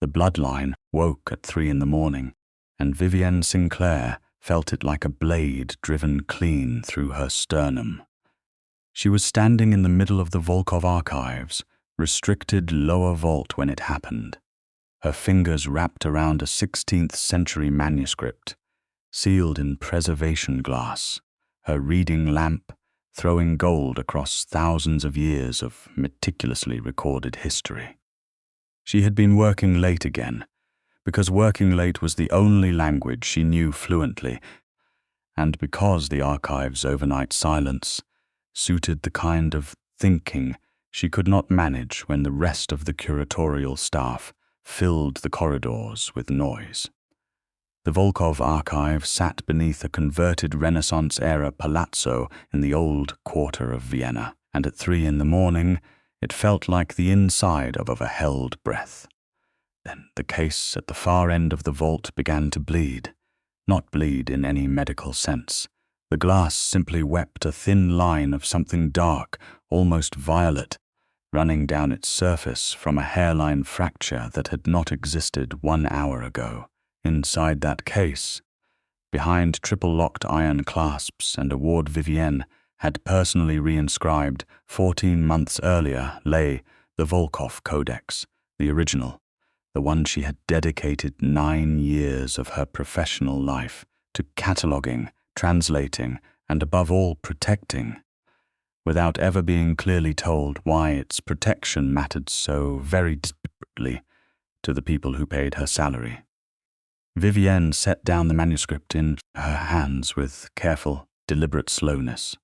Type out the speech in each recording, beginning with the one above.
The Bloodline woke at 3 in the morning, and Vivienne Sinclair felt it like a blade driven clean through her sternum. She was standing in the middle of the Volkov archives, restricted lower vault when it happened, her fingers wrapped around a 16th century manuscript, sealed in preservation glass, her reading lamp throwing gold across thousands of years of meticulously recorded history. She had been working late again, because working late was the only language she knew fluently, and because the archive's overnight silence suited the kind of thinking she could not manage when the rest of the curatorial staff filled the corridors with noise. The Volkov archive sat beneath a converted Renaissance-era palazzo in the old quarter of Vienna, and at 3 in the morning it felt like the inside of a held breath. Then the case at the far end of the vault began to bleed, not bleed in any medical sense. The glass simply wept a thin line of something dark, almost violet, running down its surface from a hairline fracture that had not existed 1 hour ago. Inside that case, behind triple-locked iron clasps and a ward Vivienne had personally reinscribed 14 months earlier, lay the Volkov Codex, the original, the one she had dedicated 9 years of her professional life to cataloguing, translating, and above all protecting, without ever being clearly told why its protection mattered so very deliberately to the people who paid her salary. Vivienne set down the manuscript in her hands with careful, deliberate slowness.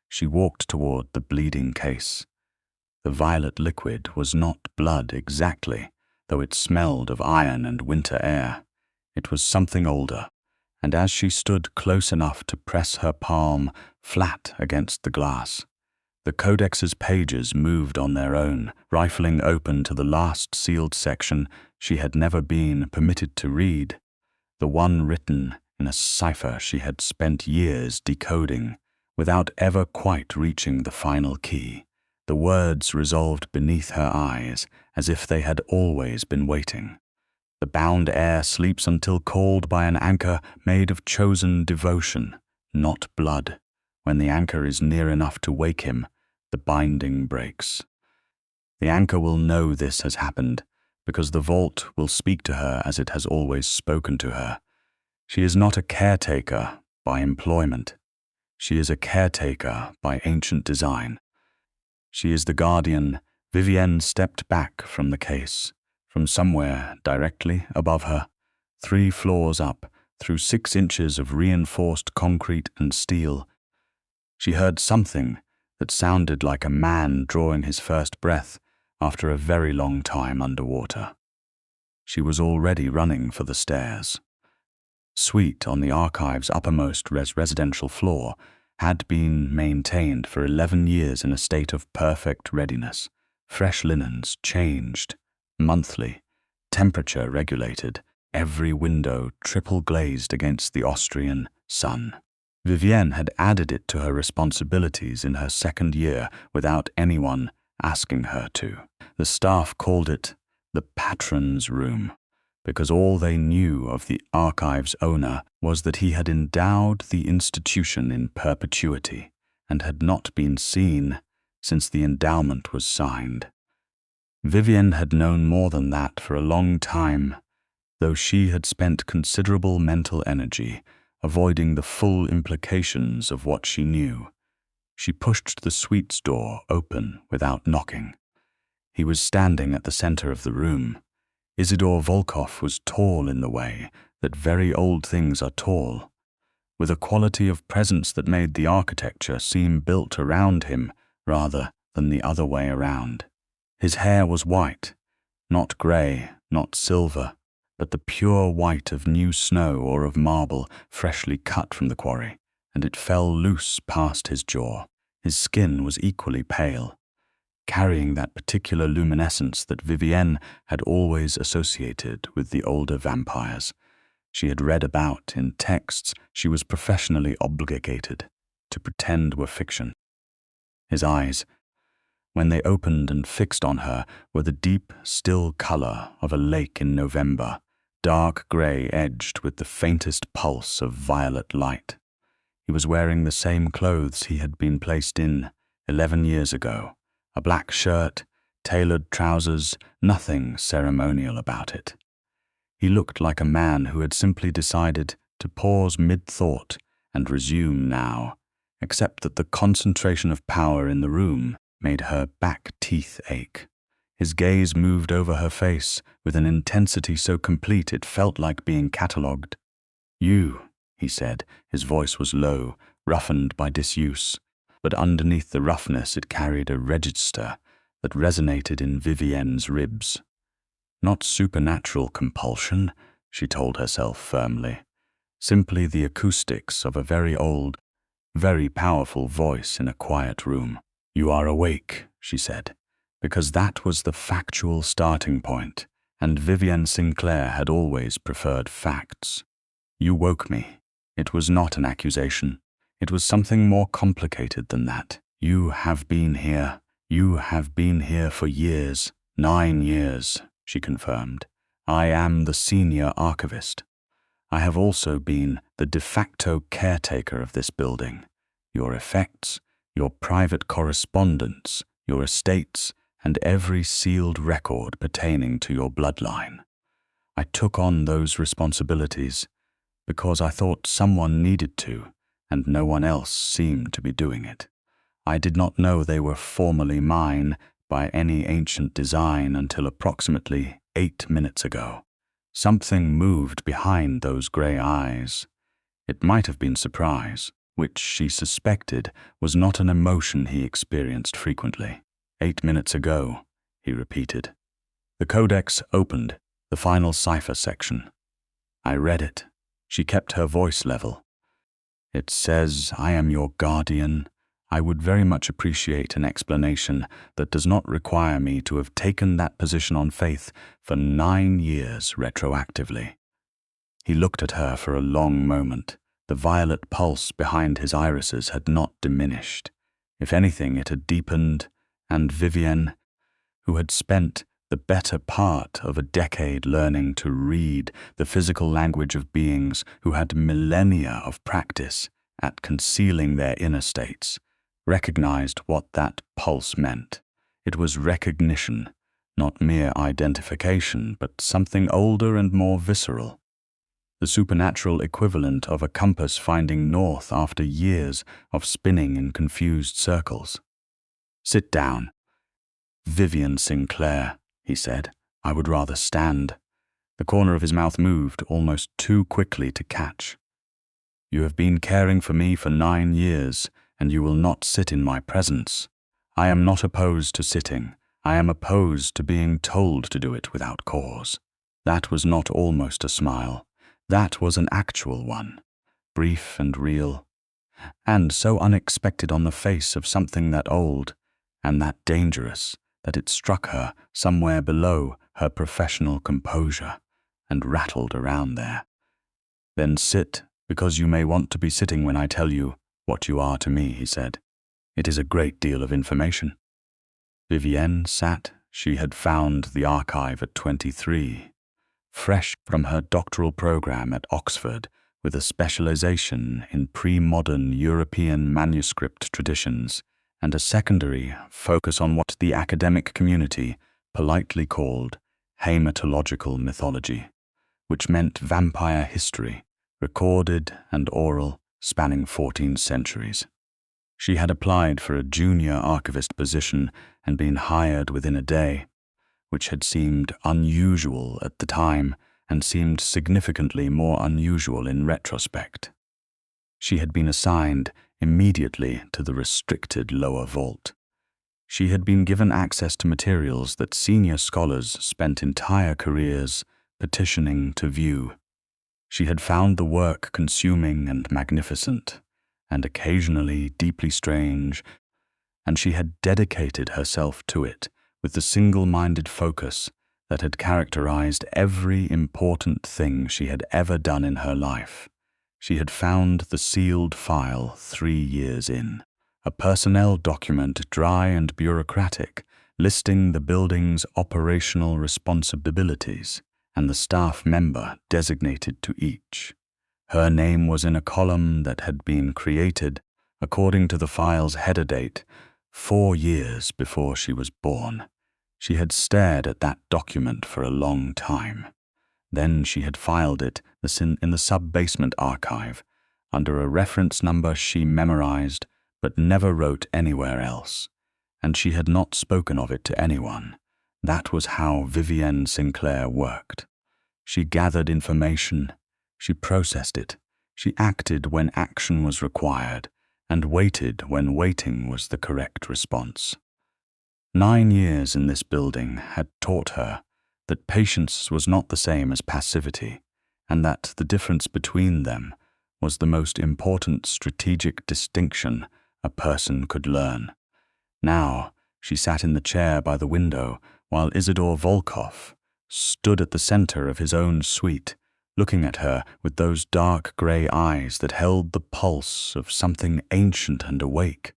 She walked toward the bleeding case. The violet liquid was not blood exactly, though it smelled of iron and winter air. It was something older, and as she stood close enough to press her palm flat against the glass, the codex's pages moved on their own, rifling open to the last sealed section she had never been permitted to read, the one written in a cipher she had spent years decoding, without ever quite reaching the final key. The words resolved beneath her eyes, as if they had always been waiting. The bound heir sleeps until called by an anchor made of chosen devotion, not blood. When the anchor is near enough to wake him, the binding breaks. The anchor will know this has happened, because the vault will speak to her as it has always spoken to her. She is not a caretaker by employment. She is a caretaker by ancient design. She is the guardian. Vivienne stepped back from the case, from somewhere directly above her, 3 floors up, through 6 inches of reinforced concrete and steel. She heard something that sounded like a man drawing his first breath after a very long time underwater. She was already running for the stairs. Suite on the archive's uppermost residential floor had been maintained for 11 years in a state of perfect readiness. Fresh linens changed monthly, temperature regulated, every window triple glazed against the Austrian sun. Vivienne had added it to her responsibilities in her 2nd year without anyone asking her to. The staff called it the patron's room, because all they knew of the archive's owner was that he had endowed the institution in perpetuity and had not been seen since the endowment was signed. Vivienne had known more than that for a long time, though she had spent considerable mental energy avoiding the full implications of what she knew. She pushed the suite's door open without knocking. He was standing at the center of the room. Isidore Volkov was tall in the way that very old things are tall, with a quality of presence that made the architecture seem built around him rather than the other way around. His hair was white, not grey, not silver, but the pure white of new snow or of marble freshly cut from the quarry, and it fell loose past his jaw. His skin was equally pale, carrying that particular luminescence that Vivienne had always associated with the older vampires she had read about in texts she was professionally obligated to pretend were fiction. His eyes, When they opened and fixed on her were the deep, still color of a lake in November, dark gray edged with the faintest pulse of violet light. He was wearing the same clothes he had been placed in 11 years ago, a black shirt, tailored trousers, nothing ceremonial about it. He looked like a man who had simply decided to pause mid-thought and resume now, except that the concentration of power in the room made her back teeth ache. His gaze moved over her face with an intensity so complete it felt like being catalogued. "You," he said. His voice was low, roughened by disuse, but underneath the roughness it carried a register that resonated in Vivienne's ribs. Not supernatural compulsion, she told herself firmly. Simply the acoustics of a very old, very powerful voice in a quiet room. "You are awake," she said, because that was the factual starting point, and Vivienne Sinclair had always preferred facts. "You woke me." It was not an accusation. It was something more complicated than that. "You have been here. You have been here for years. 9 years, she confirmed. "I am the senior archivist. I have also been the de facto caretaker of this building. Your effects, your private correspondence, your estates, and every sealed record pertaining to your bloodline. I took on those responsibilities because I thought someone needed to, and no one else seemed to be doing it. I did not know they were formally mine by any ancient design until approximately 8 minutes ago. Something moved behind those grey eyes. It might have been surprise, which she suspected was not an emotion he experienced frequently. 8 minutes ago, he repeated. The codex opened, the final cipher section. I read it. She kept her voice level. It says, "I am your guardian. I would very much appreciate an explanation that does not require me to have taken that position on faith for 9 years retroactively." He looked at her for a long moment. The violet pulse behind his irises had not diminished. If anything, it had deepened, and Vivienne, who had spent the better part of a decade learning to read the physical language of beings who had millennia of practice at concealing their inner states, recognized what that pulse meant. It was recognition, not mere identification, but something older and more visceral. The supernatural equivalent of a compass finding north after years of spinning in confused circles. "Sit down." "Vivienne Sinclair," he said. "I would rather stand." The corner of his mouth moved almost too quickly to catch. "You have been caring for me for 9 years, and you will not sit in my presence. I am not opposed to sitting. I am opposed to being told to do it without cause." That was not almost a smile. That was an actual one, brief and real, and so unexpected on the face of something that old and that dangerous that it struck her somewhere below her professional composure and rattled around there. "Then sit, because you may want to be sitting when I tell you what you are to me," he said. "It is a great deal of information." Vivienne sat. She had found the archive at 23. Fresh from her doctoral program at Oxford with a specialization in pre-modern European manuscript traditions and a secondary focus on what the academic community politely called hematological mythology, which meant vampire history, recorded and oral, spanning 14 centuries. She had applied for a junior archivist position and been hired within a day, which had seemed unusual at the time and seemed significantly more unusual in retrospect. She had been assigned immediately to the restricted lower vault. She had been given access to materials that senior scholars spent entire careers petitioning to view. She had found the work consuming and magnificent, and occasionally deeply strange, and she had dedicated herself to it with the single-minded focus that had characterized every important thing she had ever done in her life. She had found the sealed file 3 years in, a personnel document dry and bureaucratic, listing the building's operational responsibilities and the staff member designated to each. Her name was in a column that had been created, according to the file's header date, 4 years before she was born. She had stared at that document for a long time. Then she had filed it in the sub-basement archive, under a reference number she memorized but never wrote anywhere else, and she had not spoken of it to anyone. That was how Vivienne Sinclair worked. She gathered information, she processed it, she acted when action was required, and waited when waiting was the correct response. 9 years in this building had taught her that patience was not the same as passivity, and that the difference between them was the most important strategic distinction a person could learn. Now she sat in the chair by the window while Isidore Volkov stood at the center of his own suite, looking at her with those dark grey eyes that held the pulse of something ancient and awake,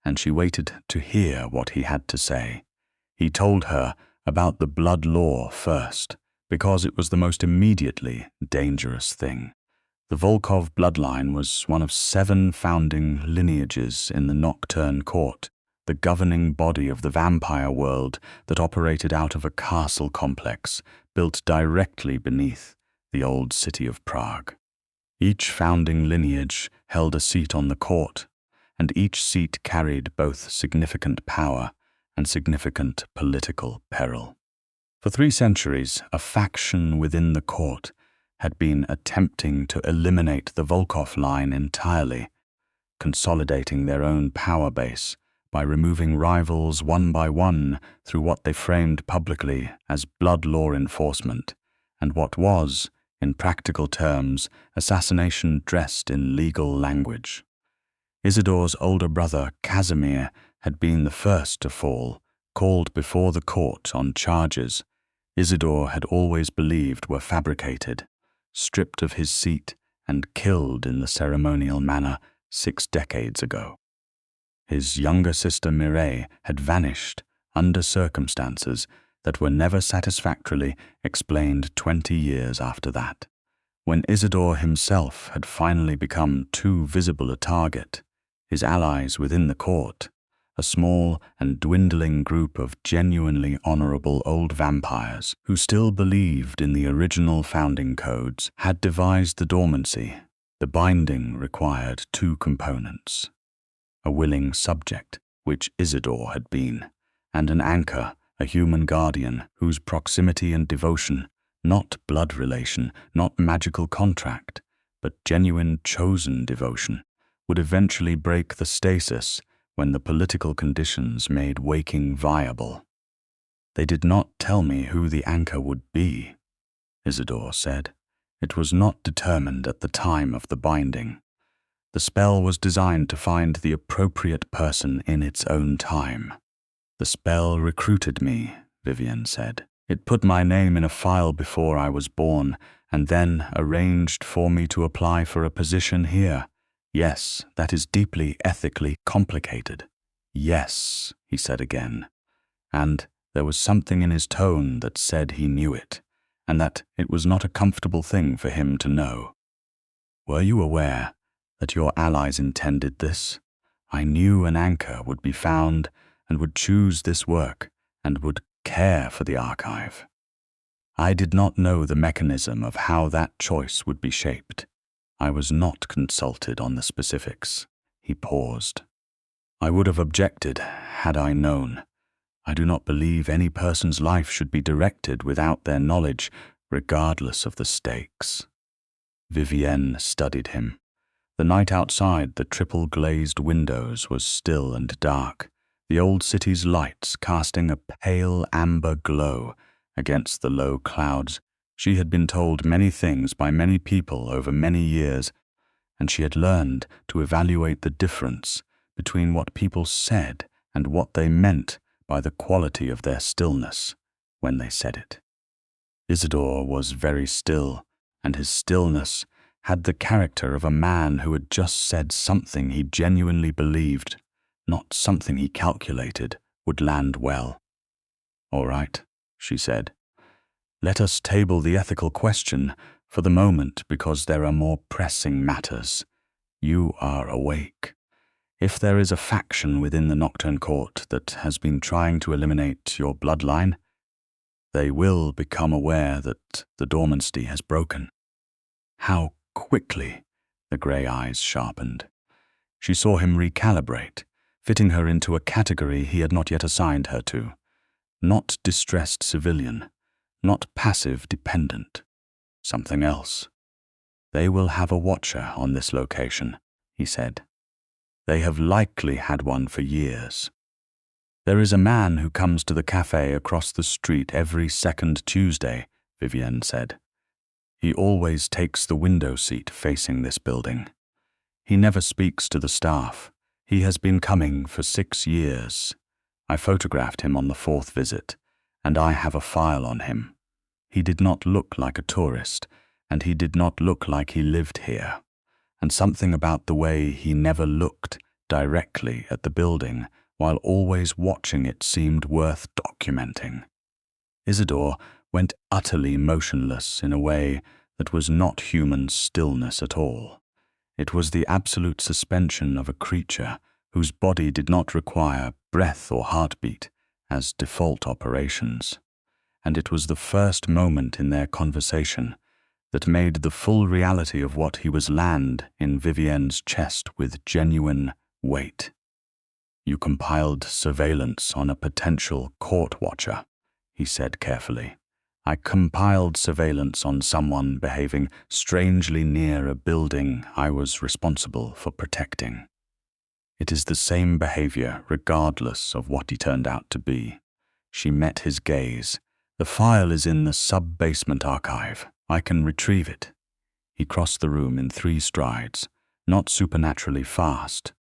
and she waited to hear what he had to say. He told her about the blood law first, because it was the most immediately dangerous thing. The Volkov bloodline was one of 7 founding lineages in the Nocturne Court, the governing body of the vampire world that operated out of a castle complex built directly beneath the old city of Prague. Each founding lineage held a seat on the court, and each seat carried both significant power and significant political peril. For 3 centuries, a faction within the court had been attempting to eliminate the Volkov line entirely, consolidating their own power base by removing rivals one by one through what they framed publicly as blood law enforcement, and what was, in practical terms, assassination dressed in legal language. Isidore's older brother, Casimir, had been the first to fall, called before the court on charges Isidore had always believed were fabricated, stripped of his seat and killed in the ceremonial manner 6 decades ago. His younger sister Mireille had vanished under circumstances that were never satisfactorily explained 20 years after that. When Isidore himself had finally become too visible a target, his allies within the court, a small and dwindling group of genuinely honorable old vampires who still believed in the original founding codes, had devised the dormancy. The binding required 2 components: a willing subject, which Isidore had been, and an anchor, a human guardian whose proximity and devotion, not blood relation, not magical contract, but genuine chosen devotion, would eventually break the stasis when the political conditions made waking viable. They did not tell me who the anchor would be, Isidore said. It was not determined at the time of the binding. The spell was designed to find the appropriate person in its own time. The spell recruited me, Vivienne said. It put my name in a file before I was born, and then arranged for me to apply for a position here. Yes, that is deeply ethically complicated. Yes, he said again. And there was something in his tone that said he knew it, and that it was not a comfortable thing for him to know. Were you aware that your allies intended this? I knew an anchor would be found and would choose this work and would care for the archive. I did not know the mechanism of how that choice would be shaped. I was not consulted on the specifics. He paused. I would have objected had I known. I do not believe any person's life should be directed without their knowledge, regardless of the stakes. Vivienne studied him. The night outside the triple-glazed windows was still and dark, the old city's lights casting a pale amber glow against the low clouds. She had been told many things by many people over many years, and she had learned to evaluate the difference between what people said and what they meant by the quality of their stillness when they said it. Isidore was very still, and his stillness had the character of a man who had just said something he genuinely believed, not something he calculated would land well. "All right," she said. "Let us table the ethical question for the moment because there are more pressing matters. You are awake. If there is a faction within the Nocturne Court that has been trying to eliminate your bloodline, they will become aware that the dormancy has broken." How quickly the grey eyes sharpened. She saw him recalibrate, fitting her into a category he had not yet assigned her to. Not distressed civilian, not passive dependent. Something else. "They will have a watcher on this location," he said. "They have likely had one for years. There is a man who comes to the cafe across the street every second Tuesday," Vivienne said. "He always takes the window seat facing this building. He never speaks to the staff. He has been coming for 6 years. I photographed him on the 4th visit, and I have a file on him. He did not look like a tourist, and he did not look like he lived here. And something about the way he never looked directly at the building while always watching it seemed worth documenting." Isidore went utterly motionless in a way that was not human stillness at all. It was the absolute suspension of a creature whose body did not require breath or heartbeat as default operations. And it was the first moment in their conversation that made the full reality of what he was land in Vivienne's chest with genuine weight. "You compiled surveillance on a potential court watcher," he said carefully. "I compiled surveillance on someone behaving strangely near a building I was responsible for protecting. It is the same behavior regardless of what he turned out to be." She met his gaze. "The file is in the sub-basement archive. I can retrieve it." He crossed the room in 3 strides, not supernaturally fast,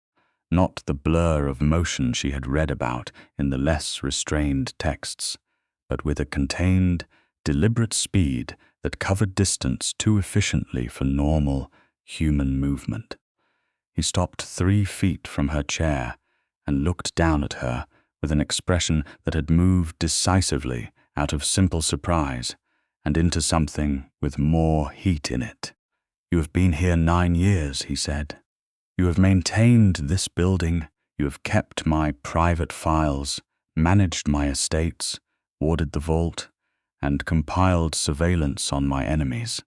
not the blur of motion she had read about in the less restrained texts, but with a contained, deliberate speed that covered distance too efficiently for normal, human movement. He stopped 3 feet from her chair and looked down at her with an expression that had moved decisively out of simple surprise and into something with more heat in it. "You have been here 9 years," he said. "You have maintained this building, you have kept my private files, managed my estates, warded the vault, and compiled surveillance on my enemies.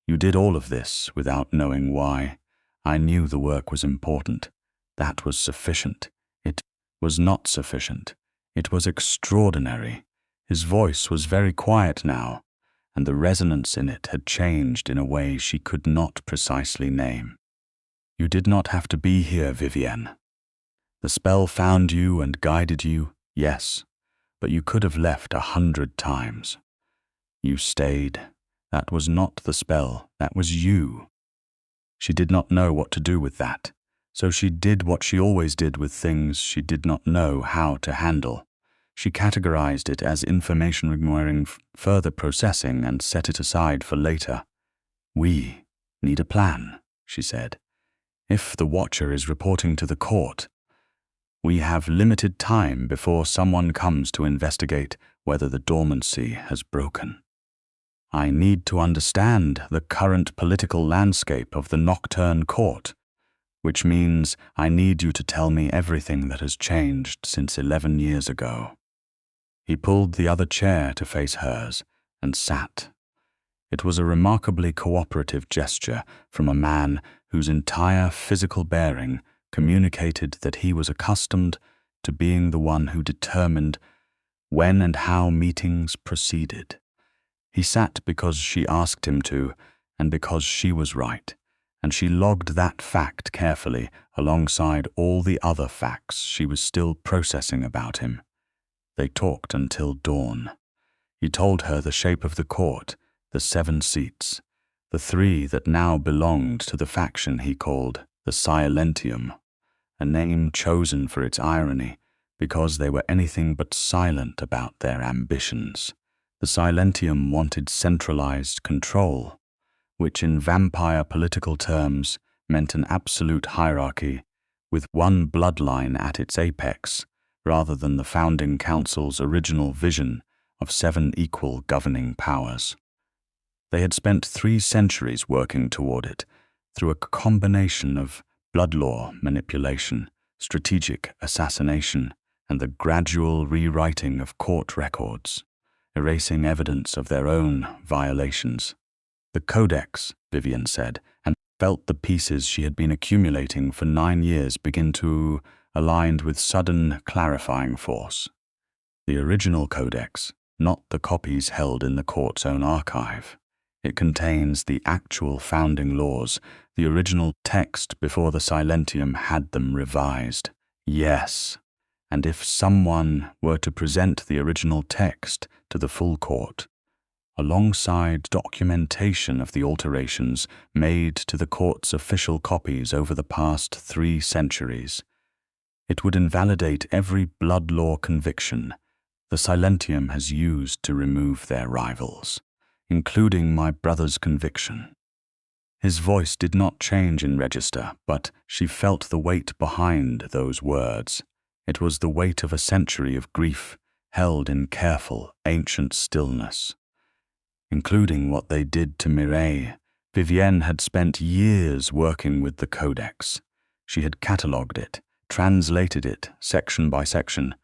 You did all of this without knowing why. I knew the work was important. That was sufficient. It was not sufficient. It was extraordinary." His voice was very quiet now, and the resonance in it had changed in a way she could not precisely name. "You did not have to be here, Vivienne. The spell found you and guided you, yes, but you could have left 100 times. You stayed. That was not the spell, that was you." She did not know what to do with that, so she did what she always did with things she did not know how to handle. She categorized it as information requiring further processing and set it aside for later. "We need a plan," she said. "If the Watcher is reporting to the court, we have limited time before someone comes to investigate whether the dormancy has broken. I need to understand the current political landscape of the Nocturne Court, which means I need you to tell me everything that has changed since 11 years ago." He pulled the other chair to face hers and sat. It was a remarkably cooperative gesture from a man whose entire physical bearing communicated that he was accustomed to being the one who determined when and how meetings proceeded. He sat because she asked him to, and because she was right, and she logged that fact carefully alongside all the other facts she was still processing about him. They talked until dawn. He told her the shape of the court, the 7 seats, the 3 that now belonged to the faction he called the Silentium, a name chosen for its irony because they were anything but silent about their ambitions. The Silentium wanted centralized control, which in vampire political terms meant an absolute hierarchy with one bloodline at its apex, rather than the founding council's original vision of 7 equal governing powers. They had spent 3 centuries working toward it through a combination of blood law manipulation, strategic assassination, and the gradual rewriting of court records, erasing evidence of their own violations. The Codex, Vivienne said, and felt the pieces she had been accumulating for 9 years begin to align with sudden clarifying force. The original Codex, not the copies held in the court's own archive. It contains the actual founding laws, the original text before the Silentium had them revised. Yes, and if someone were to present the original text to the full court, alongside documentation of the alterations made to the court's official copies over the past 3 centuries, it would invalidate every blood law conviction the Silentium has used to remove their rivals, including my brother's conviction. His voice did not change in register, but she felt the weight behind those words. It was the weight of a century of grief held in careful, ancient stillness. Including what they did to Mireille, Vivienne had spent years working with the Codex. She had catalogued it, translated it section by section,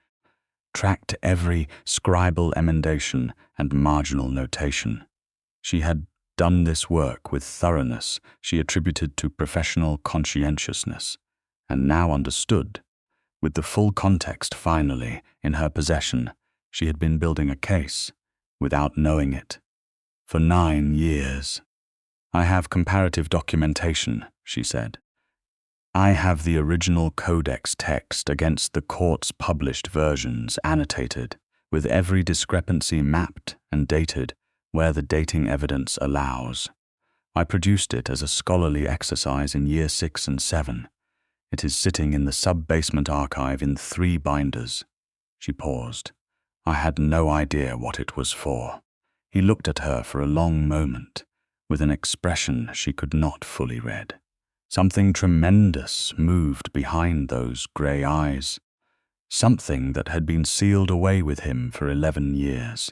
tracked every scribal emendation and marginal notation. She had done this work with thoroughness she attributed to professional conscientiousness, and now understood. With the full context finally in her possession, she had been building a case, without knowing it, for 9 years. "I have comparative documentation," she said. "I have the original Codex text against the court's published versions annotated, with every discrepancy mapped and dated where the dating evidence allows. I produced it as a scholarly exercise in Year 6 and 7. It is sitting in the sub-basement archive in 3 binders." She paused. I had no idea what it was for. He looked at her for a long moment, with an expression she could not fully read. Something tremendous moved behind those grey eyes. Something that had been sealed away with him for 11 years,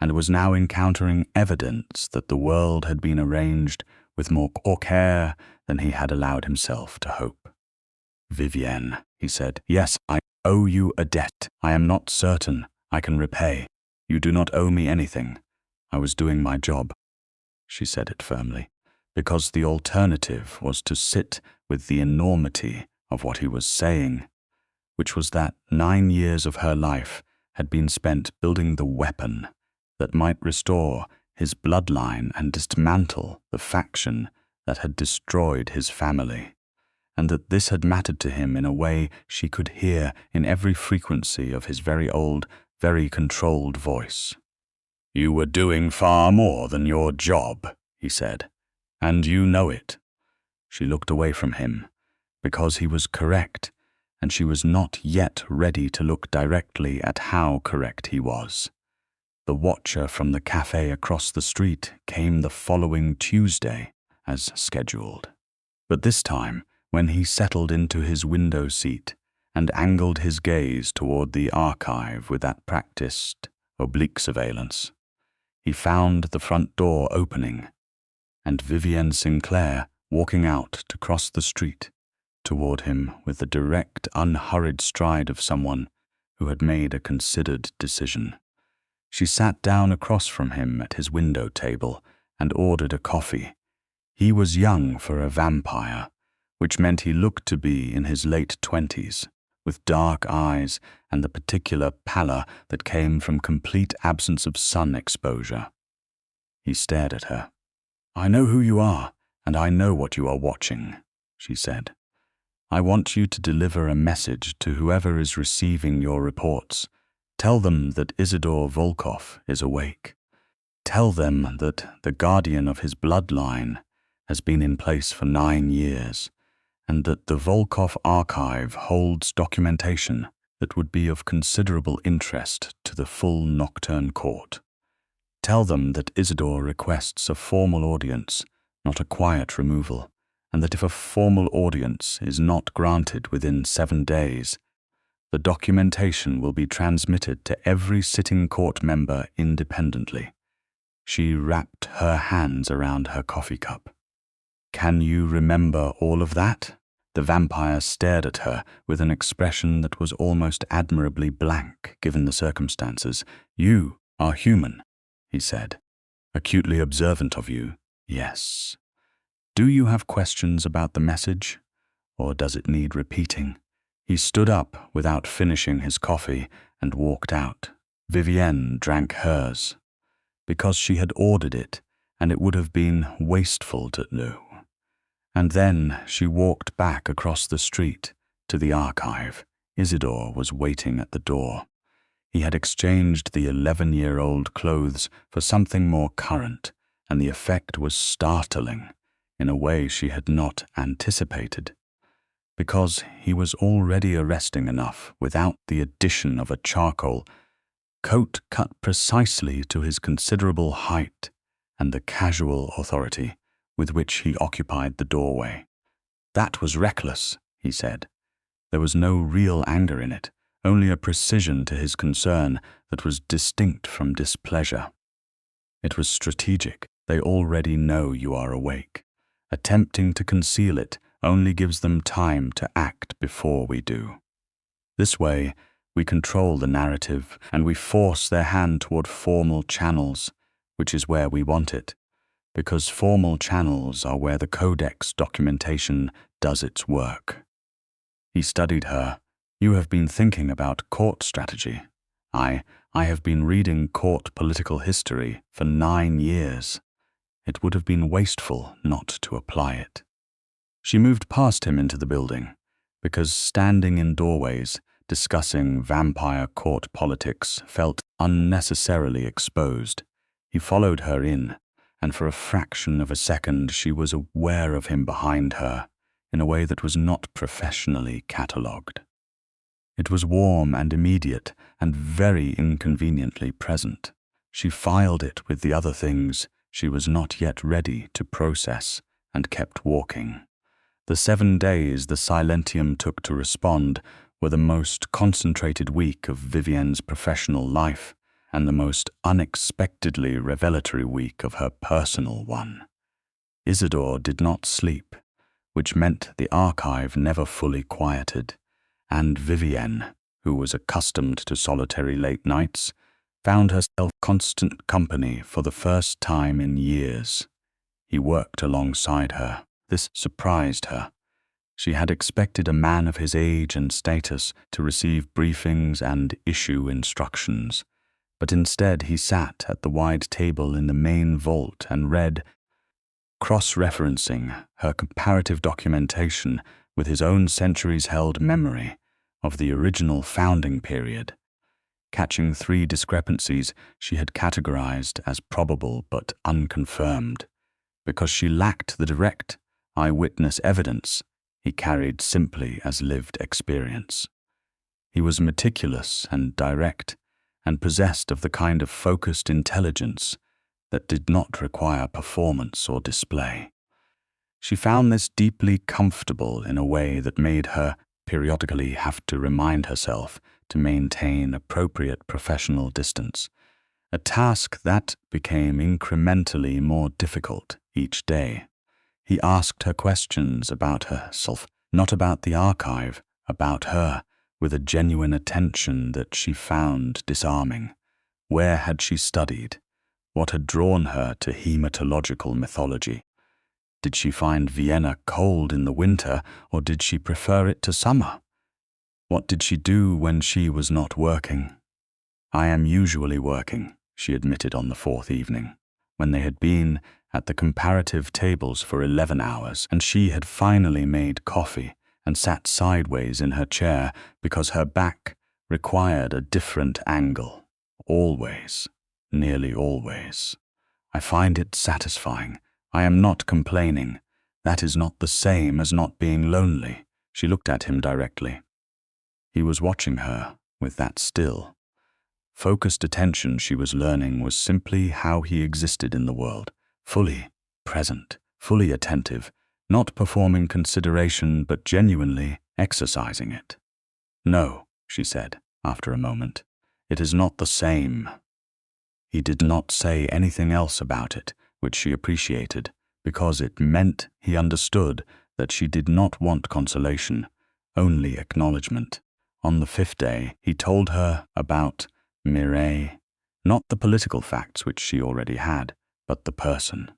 and was now encountering evidence that the world had been arranged with more care than he had allowed himself to hope. "Vivienne," he said, "yes, I owe you a debt. I am not certain I can repay. You do not owe me anything. I was doing my job." She said it firmly, because the alternative was to sit with the enormity of what he was saying, which was that 9 years of her life had been spent building the weapon that might restore his bloodline and dismantle the faction that had destroyed his family, and that this had mattered to him in a way she could hear in every frequency of his very old, very controlled voice. "You were doing far more than your job," he said, "and you know it." She looked away from him, because he was correct, and she was not yet ready to look directly at how correct he was. The watcher from the cafe across the street came the following Tuesday, as scheduled. But this time, when he settled into his window seat and angled his gaze toward the archive with that practiced, oblique surveillance, he found the front door opening, and Vivienne Sinclair walking out to cross the street toward him with the direct, unhurried stride of someone who had made a considered decision. She sat down across from him at his window table and ordered a coffee. He was young for a vampire, which meant he looked to be in his late 20s, with dark eyes and the particular pallor that came from complete absence of sun exposure. He stared at her. "I know who you are, and I know what you are watching," she said. "I want you to deliver a message to whoever is receiving your reports. Tell them that Isidore Volkov is awake. Tell them that the guardian of his bloodline has been in place for 9 years, and that the Volkov archive holds documentation that would be of considerable interest to the full Nocturne court. Tell them that Isidore requests a formal audience, not a quiet removal, and that if a formal audience is not granted within 7 days, the documentation will be transmitted to every sitting court member independently. She wrapped her hands around her coffee cup. "Can you remember all of that?" The vampire stared at her with an expression that was almost admirably blank given the circumstances. "You are human," he said. "Acutely observant of you, yes. Do you have questions about the message, or does it need repeating?" He stood up without finishing his coffee and walked out. Vivienne drank hers, because she had ordered it, and it would have been wasteful to do. And then she walked back across the street to the archive. Isidore was waiting at the door. He had exchanged the 11-year-old clothes for something more current, and the effect was startling in a way she had not anticipated, because he was already arresting enough without the addition of a charcoal coat cut precisely to his considerable height and the casual authority with which he occupied the doorway. "That was reckless," he said. There was no real anger in it, only a precision to his concern that was distinct from displeasure. "It was strategic. They already know you are awake. Attempting to conceal it only gives them time to act before we do. This way, we control the narrative and we force their hand toward formal channels, which is where we want it, because formal channels are where the codex documentation does its work." He studied her. "You have been thinking about court strategy." I have been reading court political history for 9 years. It would have been wasteful not to apply it." She moved past him into the building, because standing in doorways, discussing vampire court politics felt unnecessarily exposed. He followed her in, and for a fraction of a second she was aware of him behind her in a way that was not professionally catalogued. It was warm and immediate and very inconveniently present. She filed it with the other things she was not yet ready to process and kept walking. The 7 days the silentium took to respond were the most concentrated week of Vivienne's professional life and the most unexpectedly revelatory week of her personal one. Isidore did not sleep, which meant the archive never fully quieted, and Vivienne, who was accustomed to solitary late nights, found herself constant company for the first time in years. He worked alongside her. This surprised her. She had expected a man of his age and status to receive briefings and issue instructions, but instead he sat at the wide table in the main vault and read, cross-referencing her comparative documentation with his own centuries-held memory of the original founding period, catching 3 discrepancies she had categorized as probable but unconfirmed. Because she lacked the direct eyewitness evidence he carried simply as lived experience. He was meticulous and direct, and possessed of the kind of focused intelligence that did not require performance or display. She found this deeply comfortable in a way that made her periodically have to remind herself to maintain appropriate professional distance, a task that became incrementally more difficult each day. He asked her questions about herself, not about the archive, about her, with a genuine attention that she found disarming. Where had she studied? What had drawn her to hematological mythology? Did she find Vienna cold in the winter, or did she prefer it to summer? What did she do when she was not working? "I am usually working," she admitted on the 4th evening, when they had been at the comparative tables for 11 hours, and she had finally made coffee and sat sideways in her chair because her back required a different angle. "Always, nearly always. I find it satisfying. I am not complaining. That is not the same as not being lonely." She looked at him directly. He was watching her with that still, focused attention she was learning was simply how he existed in the world, fully present, fully attentive, not performing consideration but genuinely exercising it. "No," she said, after a moment, "it is not the same." He did not say anything else about it, which she appreciated, because it meant he understood that she did not want consolation, only acknowledgement. On the 5th day, he told her about Mireille, not the political facts which she already had, but the person.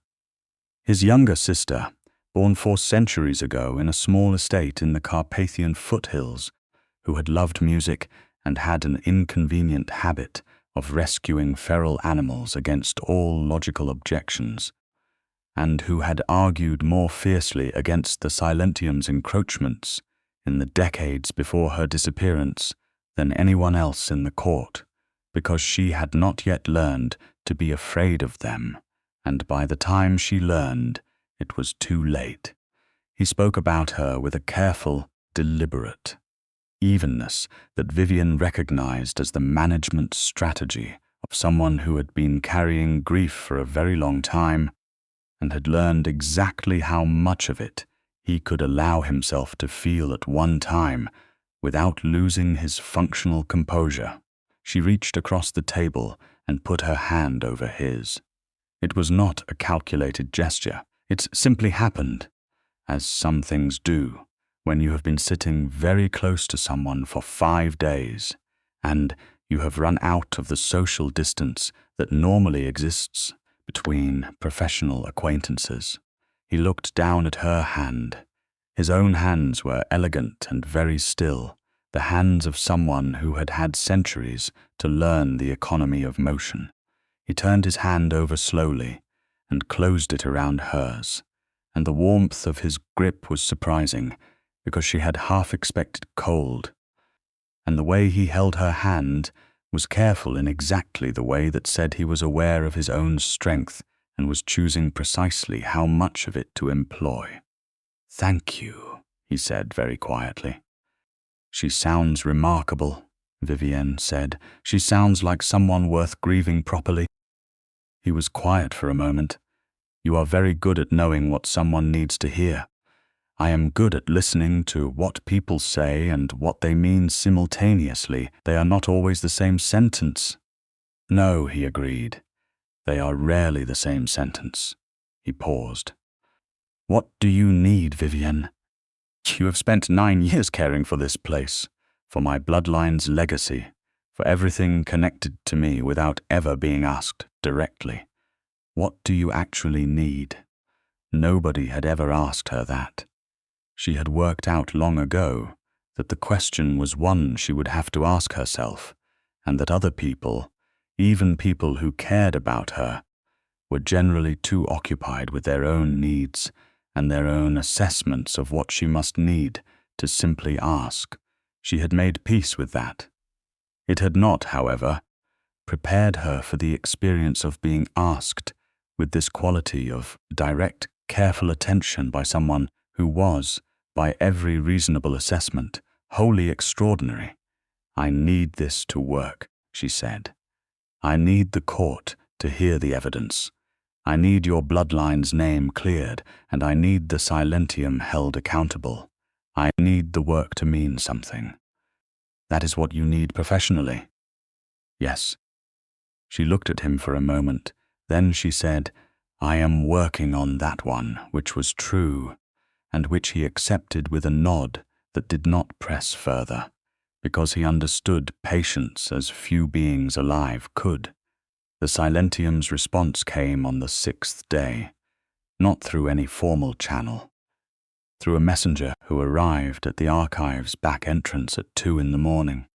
His younger sister, born 4 centuries ago in a small estate in the Carpathian foothills, who had loved music and had an inconvenient habit of rescuing feral animals against all logical objections, and who had argued more fiercely against the Silentium's encroachments in the decades before her disappearance than anyone else in the court, because she had not yet learned to be afraid of them, and by the time she learned, it was too late. He spoke about her with a careful, deliberate evenness that Vivienne recognized as the management strategy of someone who had been carrying grief for a very long time and had learned exactly how much of it he could allow himself to feel at one time without losing his functional composure. She reached across the table and put her hand over his. It was not a calculated gesture. It simply happened, as some things do, when you have been sitting very close to someone for 5 days, and you have run out of the social distance that normally exists between professional acquaintances. He looked down at her hand. His own hands were elegant and very still, the hands of someone who had had centuries to learn the economy of motion. He turned his hand over slowly and closed it around hers, and the warmth of his grip was surprising, because she had half expected cold, and the way he held her hand was careful in exactly the way that said he was aware of his own strength and was choosing precisely how much of it to employ. "Thank you," he said very quietly. "She sounds remarkable," Vivienne said. "She sounds like someone worth grieving properly." He was quiet for a moment. "You are very good at knowing what someone needs to hear. I am good at listening to what people say and what they mean simultaneously. They are not always the same sentence." "No," he agreed. "They are rarely the same sentence." He paused. "What do you need, Vivienne? You have spent 9 years caring for this place, for my bloodline's legacy, for everything connected to me without ever being asked directly. What do you actually need?" Nobody had ever asked her that. She had worked out long ago that the question was one she would have to ask herself, and that other people, even people who cared about her, were generally too occupied with their own needs and their own assessments of what she must need to simply ask. She had made peace with that. It had not, however, prepared her for the experience of being asked with this quality of direct, careful attention by someone who was, by every reasonable assessment, wholly extraordinary. "I need this to work," she said. "I need the court to hear the evidence. I need your bloodline's name cleared, and I need the Silentium held accountable. I need the work to mean something." "That is what you need professionally?" "Yes." She looked at him for a moment. Then she said, "I am working on that one, which was true," and which he accepted with a nod that did not press further, because he understood patience as few beings alive could. The Silentium's response came on the 6th day, not through any formal channel, through a messenger who arrived at the archive's back entrance at 2 in the morning,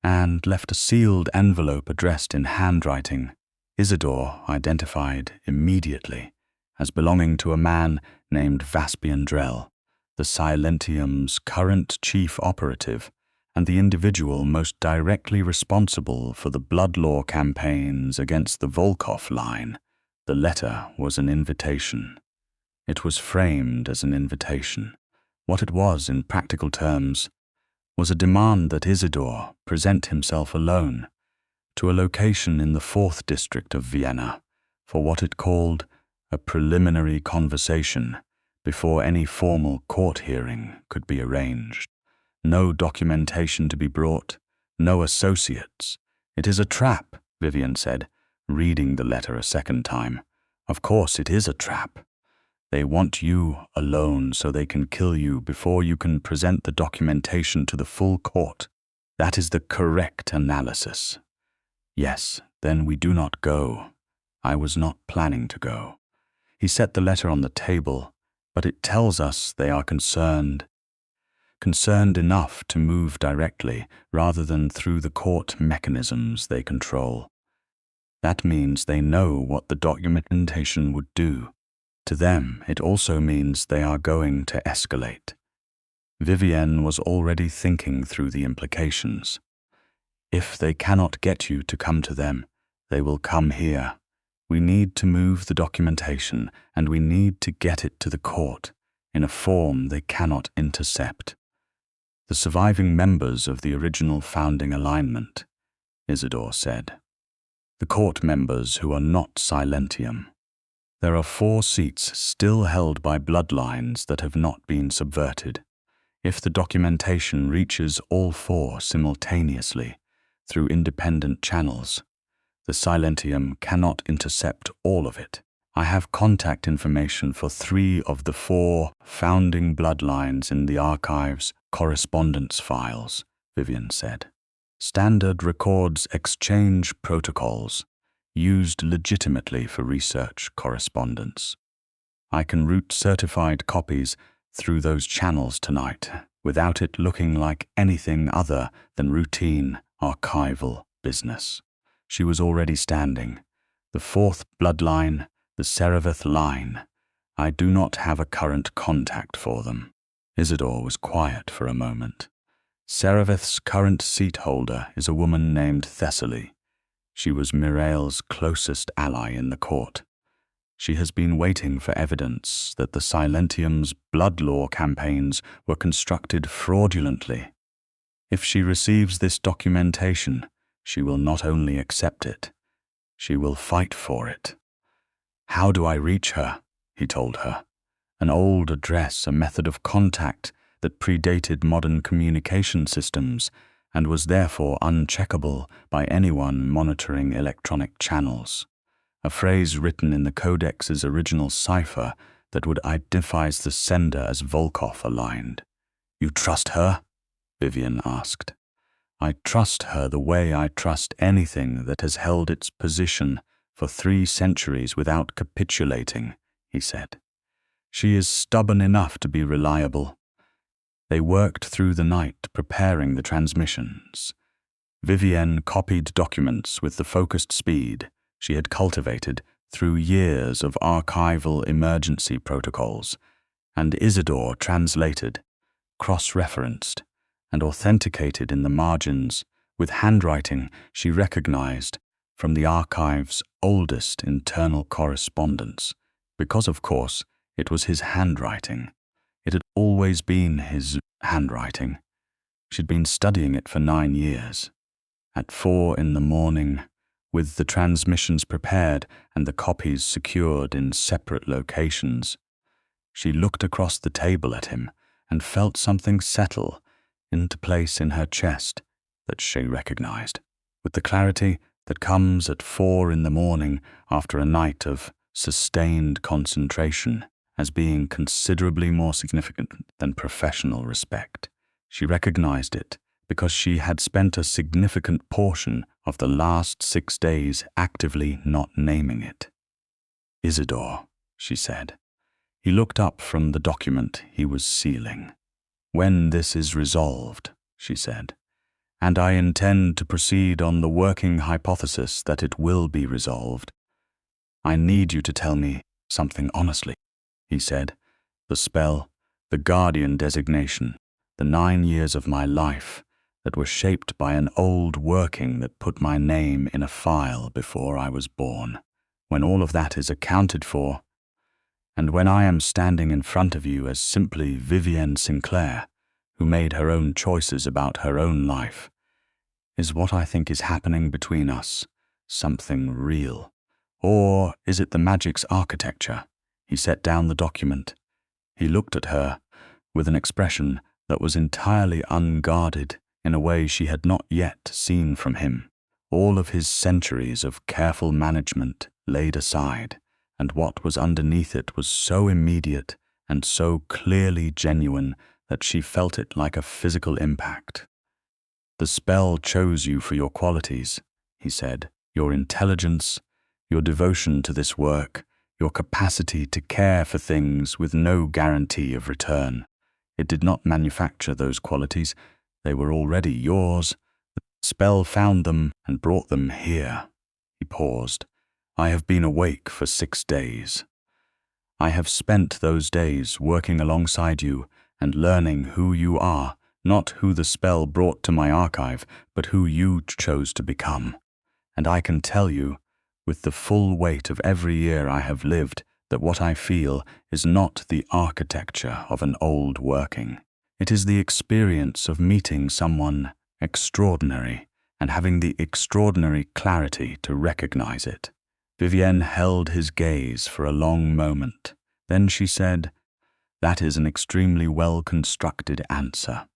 and left a sealed envelope addressed in handwriting. Isidore identified immediately as belonging to a man named Vaspian Drell, the Silentium's current chief operative and the individual most directly responsible for the blood law campaigns against the Volkov line. The letter was an invitation. It was framed as an invitation. What it was in practical terms was a demand that Isidore present himself alone to a location in the 4th district of Vienna for what it called a preliminary conversation before any formal court hearing could be arranged. No documentation to be brought, no associates. It is a trap, Vivienne said, reading the letter a second time. Of course it is a trap. They want you alone so they can kill you before you can present the documentation to the full court. That is the correct analysis. Yes, then we do not go. I was not planning to go. He set the letter on the table, but it tells us they are concerned enough to move directly rather than through the court mechanisms they control. That means they know what the documentation would do. To them, it also means they are going to escalate. Vivienne was already thinking through the implications. If they cannot get you to come to them, they will come here. We need to move the documentation, and we need to get it to the court in a form they cannot intercept. The surviving members of the original founding alignment, Isidore said. The court members who are not Silentium. There are 4 seats still held by bloodlines that have not been subverted. If the documentation reaches all 4 simultaneously through independent channels, the Silentium cannot intercept all of it. I have contact information for 3 of the 4 founding bloodlines in the archive's correspondence files, Vivienne said. Standard records exchange protocols used legitimately for research correspondence. I can route certified copies through those channels tonight without it looking like anything other than routine archival business. She was already standing. The 4th bloodline, the Serevith line. I do not have a current contact for them. Isidore was quiet for a moment. Serevith's current seat holder is a woman named Thessaly. She was Mirael's closest ally in the court. She has been waiting for evidence that the Silentium's blood law campaigns were constructed fraudulently. If she receives this documentation, she will not only accept it, she will fight for it. How do I reach her? He told her. An old address, a method of contact that predated modern communication systems and was therefore uncheckable by anyone monitoring electronic channels. A phrase written in the Codex's original cipher that would identify the sender as Volkov aligned. You trust her? Vivienne asked. I trust her the way I trust anything that has held its position for 3 centuries without capitulating, he said. She is stubborn enough to be reliable. They worked through the night preparing the transmissions. Vivienne copied documents with the focused speed she had cultivated through years of archival emergency protocols, and Isidore translated, cross-referenced, and authenticated in the margins with handwriting she recognized from the archive's oldest internal correspondence, because, of course, it was his handwriting. It had always been his handwriting. She'd been studying it for 9 years. At 4 in the morning, with the transmissions prepared and the copies secured in separate locations, she looked across the table at him and felt something settle into place in her chest that she recognized, with the clarity that comes at 4 in the morning after a night of sustained concentration as being considerably more significant than professional respect. She recognized it because she had spent a significant portion of the last 6 days actively not naming it. Isidore, she said. He looked up from the document he was sealing. When this is resolved, she said, and I intend to proceed on the working hypothesis that it will be resolved, I need you to tell me something honestly, he said. The spell, the guardian designation, the 9 years of my life that were shaped by an old working that put my name in a file before I was born. When all of that is accounted for, and when I am standing in front of you as simply Vivienne Sinclair, who made her own choices about her own life, is what I think is happening between us something real? Or is it the magic's architecture? He set down the document. He looked at her with an expression that was entirely unguarded in a way she had not yet seen from him. All of his centuries of careful management laid aside, and what was underneath it was so immediate and so clearly genuine that she felt it like a physical impact. "The spell chose you for your qualities," he said, "your intelligence, your devotion to this work, your capacity to care for things with no guarantee of return. It did not manufacture those qualities. They were already yours. The spell found them and brought them here." He paused. "I have been awake for 6 days. I have spent those days working alongside you and learning who you are, not who the spell brought to my archive, but who you chose to become. And I can tell you, with the full weight of every year I have lived, that what I feel is not the architecture of an old working. It is the experience of meeting someone extraordinary and having the extraordinary clarity to recognize it." Vivienne held his gaze for a long moment. Then she said, "That is an extremely well-constructed answer.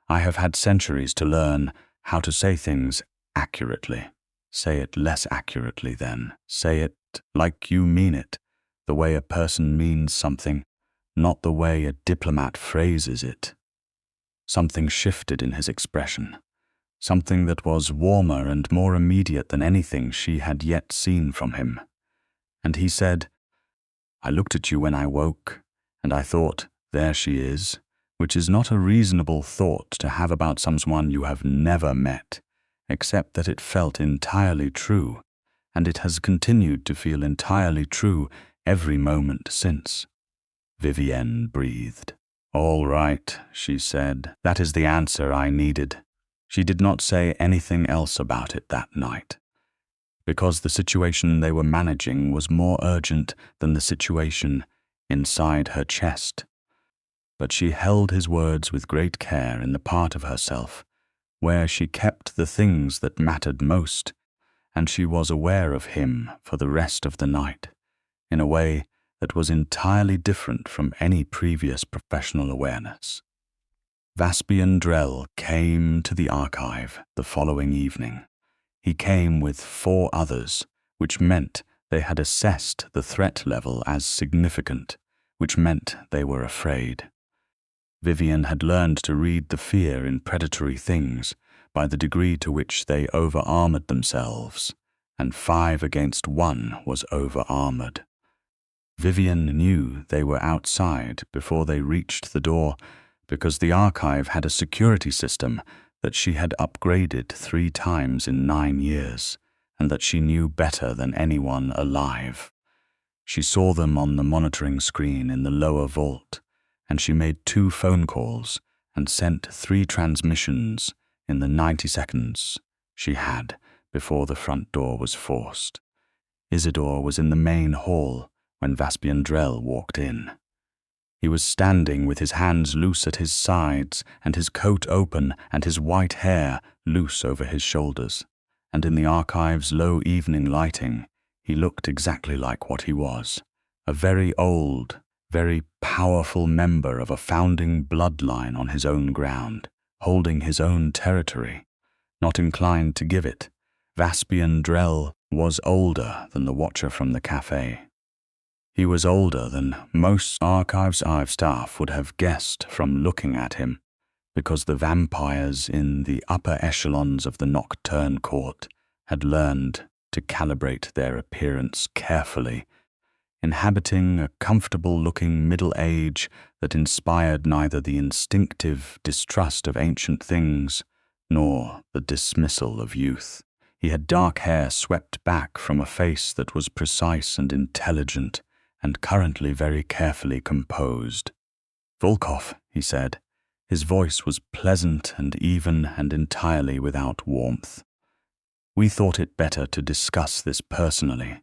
I have had centuries to learn how to say things accurately. Say it less accurately then. Say it like you mean it, the way a person means something, not the way a diplomat phrases it." Something shifted in his expression, something that was warmer and more immediate than anything she had yet seen from him. And he said, "I looked at you when I woke, and I thought, there she is, which is not a reasonable thought to have about someone you have never met, except that it felt entirely true, and it has continued to feel entirely true every moment since." Vivienne breathed. "All right," she said. "That is the answer I needed." She did not say anything else about it that night, because the situation they were managing was more urgent than the situation inside her chest. But she held his words with great care in the part of herself where she kept the things that mattered most, and she was aware of him for the rest of the night, in a way that was entirely different from any previous professional awareness. Vaspian Drell came to the archive the following evening. He came with 4 others, which meant they had assessed the threat level as significant, which meant they were afraid. Vivienne had learned to read the fear in predatory things by the degree to which they over-armored themselves, and 5 against 1 was over-armored. Vivienne knew they were outside before they reached the door, because the archive had a security system that she had upgraded 3 times in 9 years, and that she knew better than anyone alive. She saw them on the monitoring screen in the lower vault, and she made 2 phone calls and sent 3 transmissions in the 90 seconds she had before the front door was forced. Isidore was in the main hall when Vaspian Drell walked in. He was standing with his hands loose at his sides and his coat open and his white hair loose over his shoulders, and in the archive's low evening lighting, he looked exactly like what he was, a very old, very powerful member of a founding bloodline on his own ground, holding his own territory, not inclined to give it. Vaspian Drell was older than the watcher from the cafe. He was older than most Archive's staff would have guessed from looking at him, because the vampires in the upper echelons of the Nocturne Court had learned to calibrate their appearance carefully, inhabiting a comfortable-looking middle age that inspired neither the instinctive distrust of ancient things nor the dismissal of youth. He had dark hair swept back from a face that was precise and intelligent, and currently very carefully composed. "Volkov," he said. His voice was pleasant and even and entirely without warmth. "We thought it better to discuss this personally."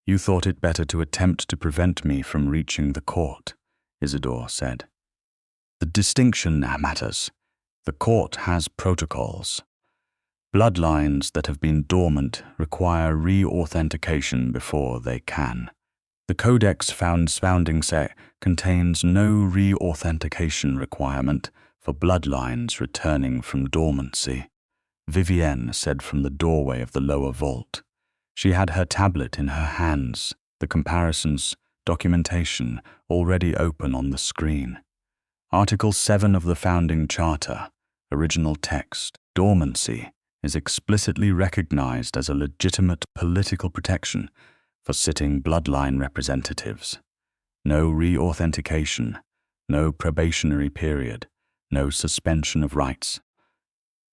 "You thought it better to attempt to prevent me from reaching the court," Isidore said. "The distinction matters. The court has protocols. Bloodlines that have been dormant require re-authentication before they can. The codex founding set contains no re-authentication requirement for bloodlines returning from dormancy, Vivienne said from the doorway of the lower vault. She had her tablet in her hands, the comparisons, documentation already open on the screen. Article 7 of the Founding Charter, original text, dormancy, is explicitly recognized as a legitimate political protection for sitting bloodline representatives. No re-authentication, no probationary period, no suspension of rights.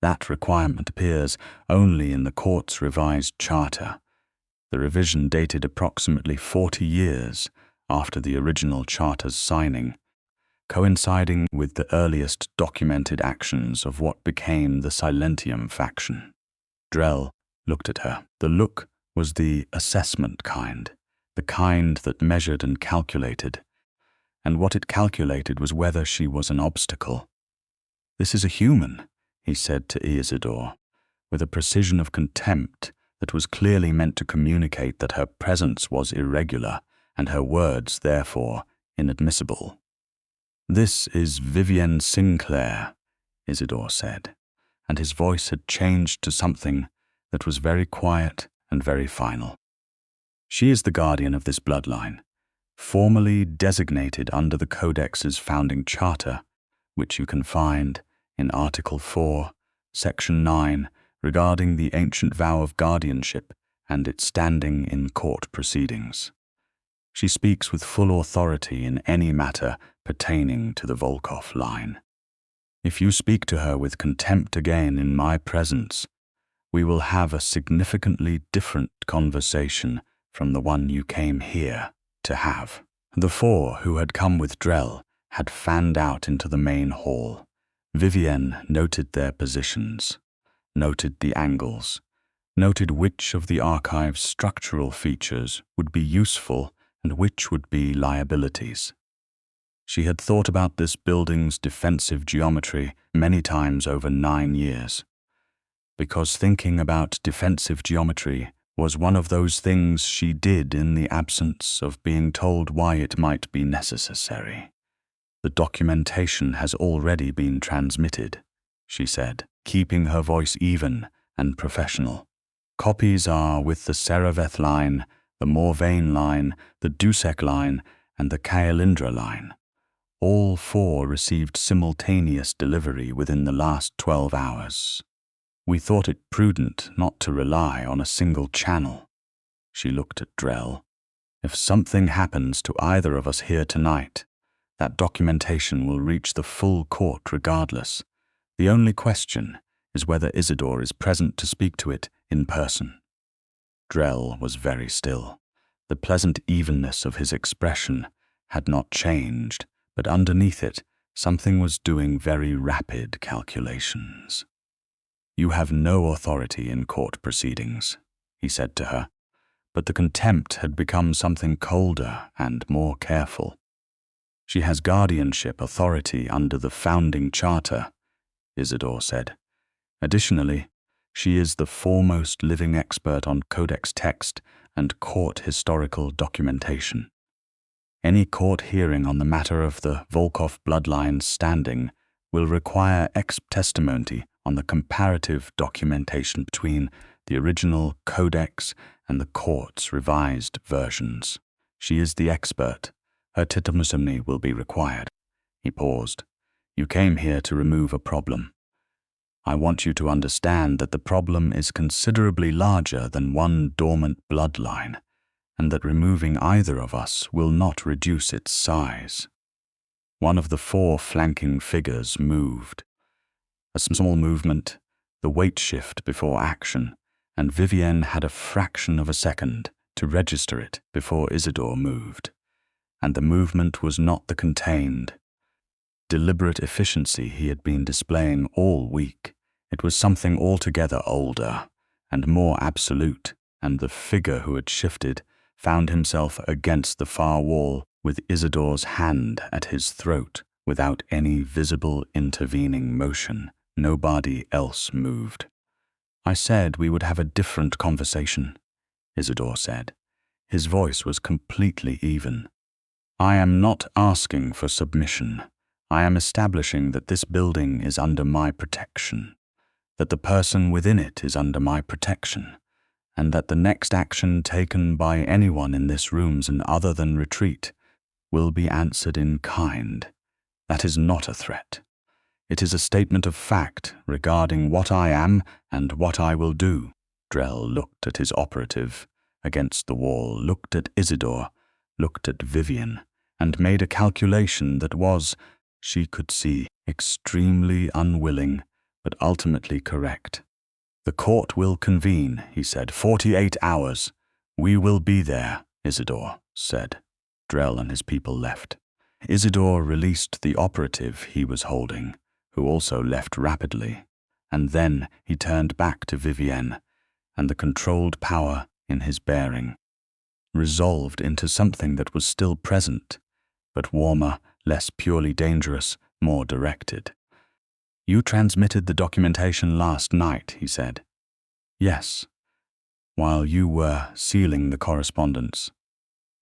That requirement appears only in the court's revised charter, the revision dated approximately 40 years after the original charter's signing, coinciding with the earliest documented actions of what became the Silentium faction. Drell looked at her. The look was the assessment kind, the kind that measured and calculated, and what it calculated was whether she was an obstacle. "This is a human," he said to Isidore, with a precision of contempt that was clearly meant to communicate that her presence was irregular and her words, therefore, inadmissible. "This is Vivienne Sinclair," Isidore said, and his voice had changed to something that was very quiet and very final. "She is the guardian of this bloodline, formally designated under the Codex's founding charter, which you can find in Article 4, Section 9, regarding the ancient vow of guardianship and its standing in court proceedings. She speaks with full authority in any matter pertaining to the Volkov line. If you speak to her with contempt again in my presence, we will have a significantly different conversation from the one you came here to have." The four who had come with Drell had fanned out into the main hall. Vivienne noted their positions, noted the angles, noted which of the archive's structural features would be useful and which would be liabilities. She had thought about this building's defensive geometry many times over 9 years, because thinking about defensive geometry was one of those things she did in the absence of being told why it might be necessary. "The documentation has already been transmitted," she said, keeping her voice even and professional. "Copies are with the Seraveth line, the Morvain line, the Dusek line, and the Kailindra line. All 4 received simultaneous delivery within the last 12 hours. We thought it prudent not to rely on a single channel." She looked at Drell. "If something happens to either of us here tonight, that documentation will reach the full court regardless. The only question is whether Isidore is present to speak to it in person." Drell was very still. The pleasant evenness of his expression had not changed, but underneath it, something was doing very rapid calculations. "You have no authority in court proceedings," he said to her, but the contempt had become something colder and more careful. "She has guardianship authority under the founding charter," Isidore said. "Additionally, she is the foremost living expert on codex text and court historical documentation. Any court hearing on the matter of the Volkov bloodline's standing will require testimony on the comparative documentation between the original codex and the court's revised versions. She is the expert. Her testimony will be required." He paused. "You came here to remove a problem. I want you to understand that the problem is considerably larger than one dormant bloodline, and that removing either of us will not reduce its size." One of the 4 flanking figures moved. A small movement, the weight shift before action, and Vivienne had a fraction of a second to register it before Isidore moved. And the movement was not the contained, deliberate efficiency he had been displaying all week. It was something altogether older and more absolute, and the figure who had shifted found himself against the far wall with Isidore's hand at his throat without any visible intervening motion. Nobody else moved. "I said we would have a different conversation," Isidore said. His voice was completely even. "I am not asking for submission. I am establishing that this building is under my protection, that the person within it is under my protection, and that the next action taken by anyone in this room other than retreat will be answered in kind. That is not a threat. It is a statement of fact regarding what I am and what I will do." Drell looked at his operative against the wall, looked at Isidore, looked at Vivienne, and made a calculation that was, she could see, extremely unwilling, but ultimately correct. "The court will convene," he said. 48 hours. "We will be there," Isidore said. Drell and his people left. Isidore released the operative he was holding, who also left rapidly, and then he turned back to Vivienne, and the controlled power in his bearing resolved into something that was still present, but warmer, less purely dangerous, more directed. "You transmitted the documentation last night," he said. "Yes, while you were sealing the correspondence.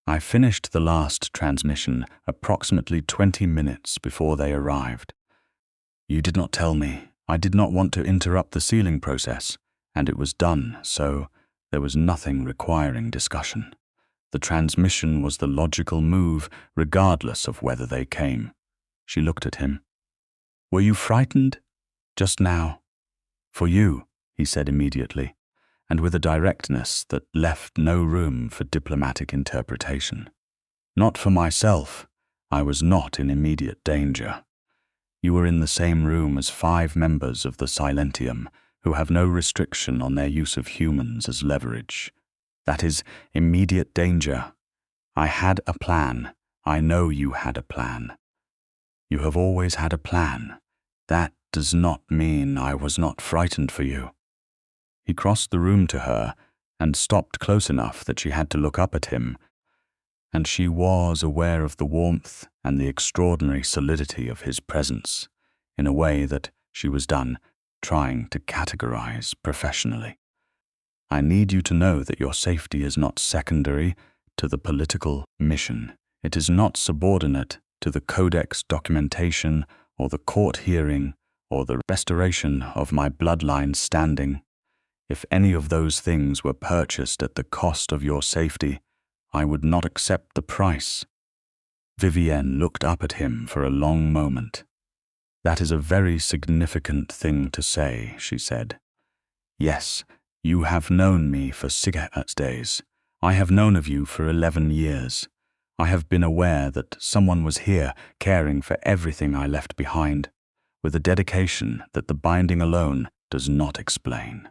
I finished the last transmission approximately 20 minutes before they arrived. You did not tell me. I did not want to interrupt the sealing process, and it was done, so there was nothing requiring discussion. The transmission was the logical move, regardless of whether they came." She looked at him. "Were you frightened? Just now?" "For you," he said immediately, and with a directness that left no room for diplomatic interpretation. "Not for myself. I was not in immediate danger. You were in the same room as 5 members of the Silentium who have no restriction on their use of humans as leverage. That is immediate danger. I had a plan. I know you had a plan. You have always had a plan. That does not mean I was not frightened for you." He crossed the room to her and stopped close enough that she had to look up at him, and she was aware of the warmth and the extraordinary solidity of his presence in a way that she was done trying to categorize professionally. "I need you to know that your safety is not secondary to the political mission. It is not subordinate to the codex documentation or the court hearing or the restoration of my bloodline standing. If any of those things were purchased at the cost of your safety, I would not accept the price." Vivienne looked up at him for a long moment. "That is a very significant thing to say," she said. "Yes, you have known me for 6 days. I have known of you for 11 years. I have been aware that someone was here caring for everything I left behind, with a dedication that the binding alone does not explain.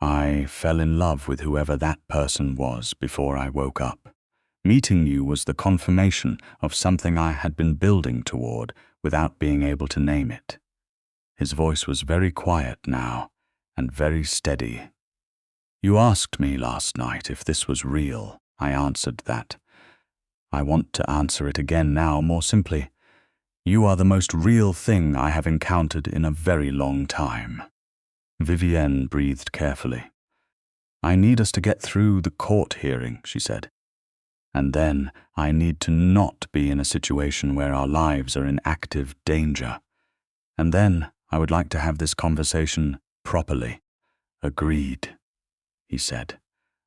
I fell in love with whoever that person was before I woke up. Meeting you was the confirmation of something I had been building toward without being able to name it." His voice was very quiet now, and very steady. "You asked me last night if this was real. I answered that. I want to answer it again now more simply. You are the most real thing I have encountered in a very long time." Vivienne breathed carefully. "I need us to get through the court hearing," she said. "And then I need to not be in a situation where our lives are in active danger. And then I would like to have this conversation properly." "Agreed," he said,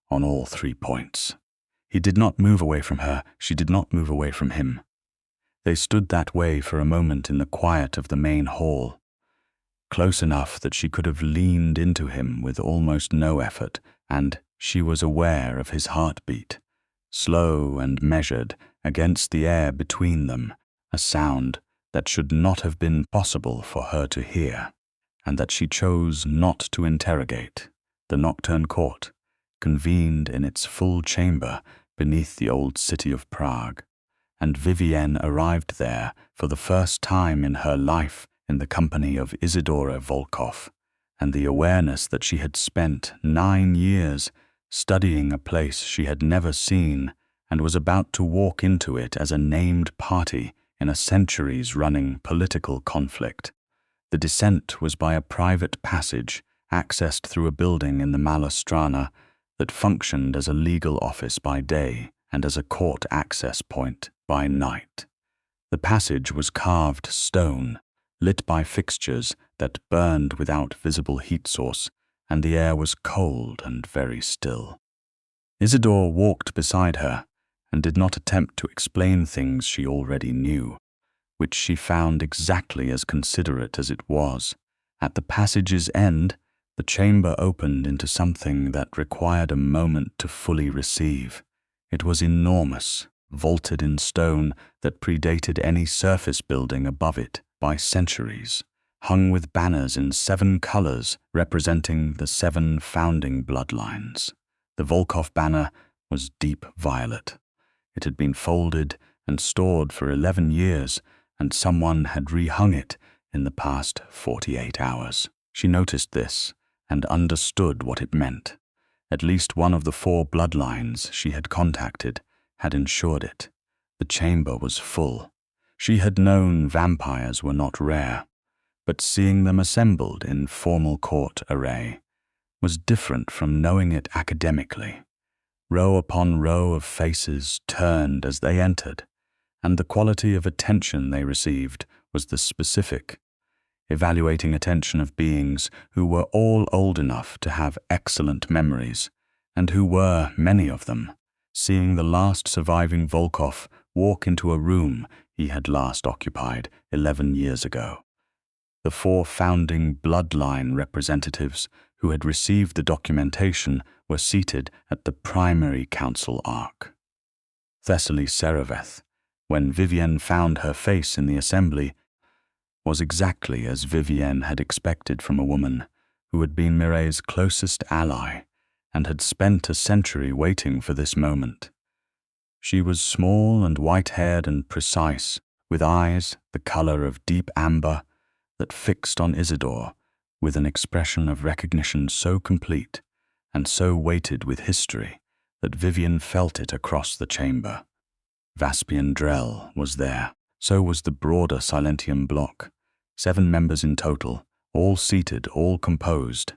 "on all 3 points." He did not move away from her. She did not move away from him. They stood that way for a moment in the quiet of the main hall, close enough that she could have leaned into him with almost no effort, and she was aware of his heartbeat, slow and measured against the air between them, a sound that should not have been possible for her to hear, and that she chose not to interrogate. The nocturne court convened in its full chamber beneath the old city of Prague, and Vivienne arrived there for the first time in her life in the company of Isidore Volkov, and the awareness that she had spent 9 years studying a place she had never seen and was about to walk into it as a named party in a centuries-running political conflict. The descent was by a private passage accessed through a building in the Malastrana that functioned as a legal office by day and as a court access point by night. The passage was carved stone, lit by fixtures that burned without visible heat source, and the air was cold and very still. Isidore walked beside her and did not attempt to explain things she already knew, which she found exactly as considerate as it was. At the passage's end, the chamber opened into something that required a moment to fully receive. It was enormous, vaulted in stone that predated any surface building above it by centuries, hung with banners in 7 colors representing the 7 founding bloodlines. The Volkov banner was deep violet. It had been folded and stored for 11 years, and someone had rehung it in the past 48 hours. She noticed this and understood what it meant. At least one of the 4 bloodlines she had contacted had ensured it. The chamber was full. She had known vampires were not rare, but seeing them assembled in formal court array was different from knowing it academically. Row upon row of faces turned as they entered, and the quality of attention they received was the specific, evaluating attention of beings who were all old enough to have excellent memories, and who were, many of them, seeing the last surviving Volkov walk into a room he had last occupied 11 years ago. The 4 founding bloodline representatives who had received the documentation were seated at the primary council arc. Thessaly Sereveth, when Vivienne found her face in the assembly, was exactly as Vivienne had expected from a woman who had been Mireille's closest ally and had spent a century waiting for this moment. She was small and white-haired and precise, with eyes the color of deep amber that fixed on Isidore with an expression of recognition so complete and so weighted with history that Vivienne felt it across the chamber. Vaspian Drell was there. So was the broader Silentium block, 7 members in total, all seated, all composed,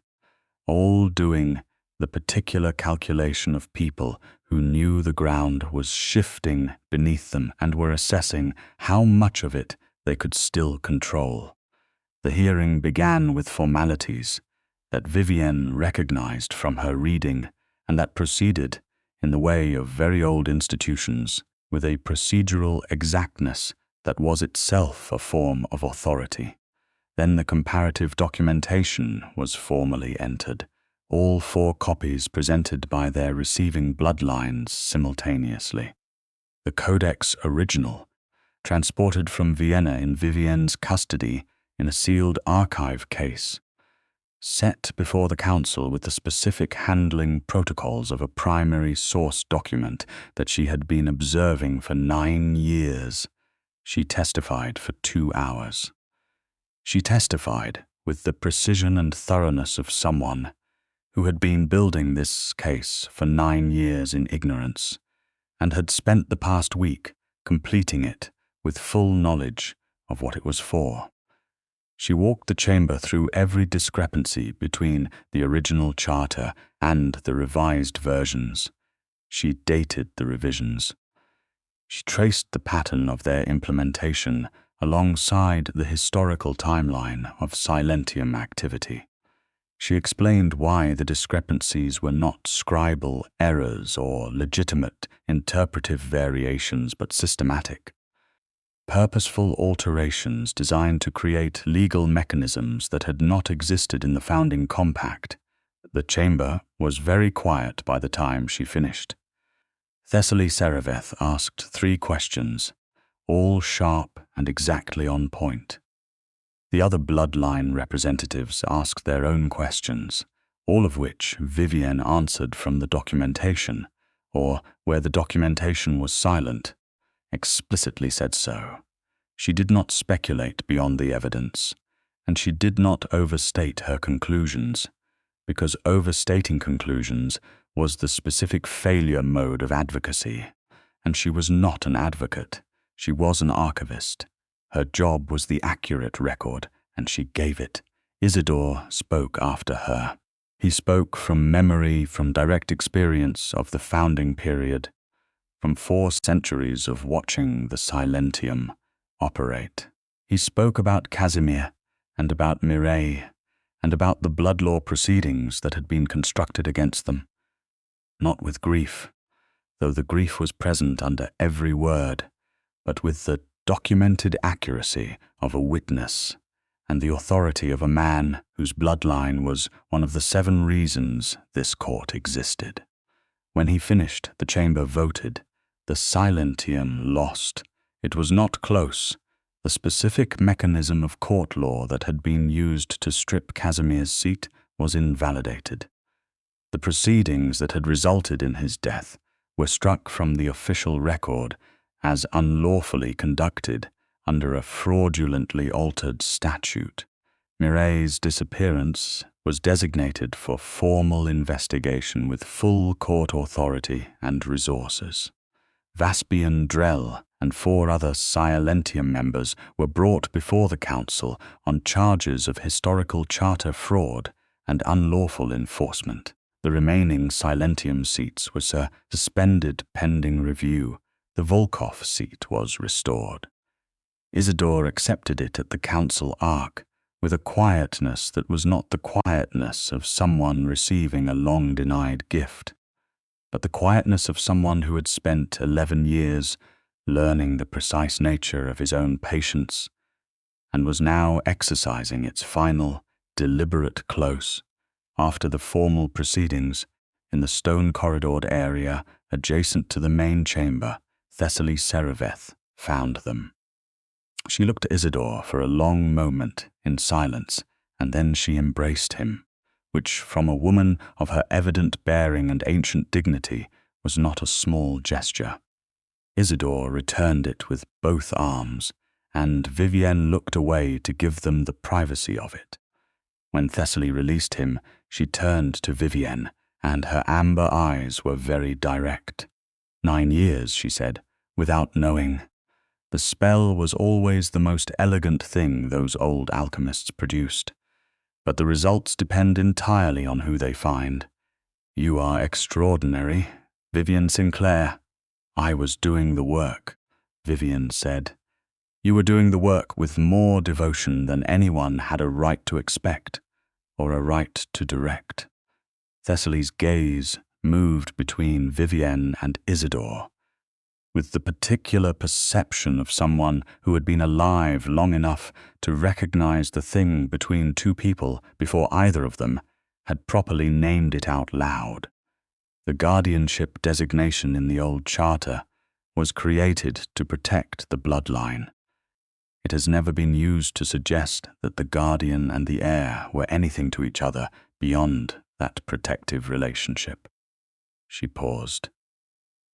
all doing the particular calculation of people who knew the ground was shifting beneath them and were assessing how much of it they could still control. The hearing began with formalities that Vivienne recognized from her reading and that proceeded, in the way of very old institutions, with a procedural exactness that was itself a form of authority. Then the comparative documentation was formally entered, all 4 copies presented by their receiving bloodlines simultaneously. The Codex Original, transported from Vienna in Vivienne's custody in a sealed archive case, set before the council with the specific handling protocols of a primary source document that she had been observing for 9 years. She testified for 2 hours. She testified with the precision and thoroughness of someone who had been building this case for 9 years in ignorance and had spent the past week completing it with full knowledge of what it was for. She walked the chamber through every discrepancy between the original charter and the revised versions. She dated the revisions. She traced the pattern of their implementation alongside the historical timeline of Silentium activity. She explained why the discrepancies were not scribal errors or legitimate interpretive variations but systematic, purposeful alterations designed to create legal mechanisms that had not existed in the founding compact. The chamber was very quiet by the time she finished. Thessaly Sereveth asked 3 questions, all sharp and exactly on point. The other bloodline representatives asked their own questions, all of which Vivienne answered from the documentation, or where the documentation was silent, explicitly said so. She did not speculate beyond the evidence, and she did not overstate her conclusions, because overstating conclusions was the specific failure mode of advocacy, and she was not an advocate, she was an archivist. Her job was the accurate record, and she gave it. Isidore spoke after her. He spoke from memory, from direct experience of the founding period, from 4 centuries of watching the Silentium operate. He spoke about Casimir and about Mireille and about the blood law proceedings that had been constructed against them. Not with grief, though the grief was present under every word, but with the documented accuracy of a witness and the authority of a man whose bloodline was one of the 7 reasons this court existed. When he finished, the chamber voted. The Silentium lost. It was not close. The specific mechanism of court law that had been used to strip Casimir's seat was invalidated. The proceedings that had resulted in his death were struck from the official record as unlawfully conducted under a fraudulently altered statute. Mireille's disappearance was designated for formal investigation with full court authority and resources. Vaspian Drell and 4 other Silentium members were brought before the council on charges of historical charter fraud and unlawful enforcement. The remaining Silentium seats were suspended pending review. The Volkov seat was restored. Isidore accepted it at the council ark with a quietness that was not the quietness of someone receiving a long-denied gift, but the quietness of someone who had spent 11 years learning the precise nature of his own patience and was now exercising its final, deliberate close after the formal proceedings in the stone-corridored area adjacent to the main chamber. Thessaly Sereveth found them. She looked at Isidore for a long moment in silence, and then she embraced him, which, from a woman of her evident bearing and ancient dignity, was not a small gesture. Isidore returned it with both arms, and Vivienne looked away to give them the privacy of it. When Thessaly released him, she turned to Vivienne, and her amber eyes were very direct. 9 years, she said, without knowing. The spell was always the most elegant thing those old alchemists produced, but the results depend entirely on who they find. You are extraordinary, Vivienne Sinclair. I was doing the work, Vivienne said. You were doing the work with more devotion than anyone had a right to expect, or a right to direct. Thessaly's gaze moved between Vivienne and Isidore, with the particular perception of someone who had been alive long enough to recognize the thing between 2 people before either of them had properly named it out loud. The guardianship designation in the old charter was created to protect the bloodline. It has never been used to suggest that the guardian and the heir were anything to each other beyond that protective relationship. She paused.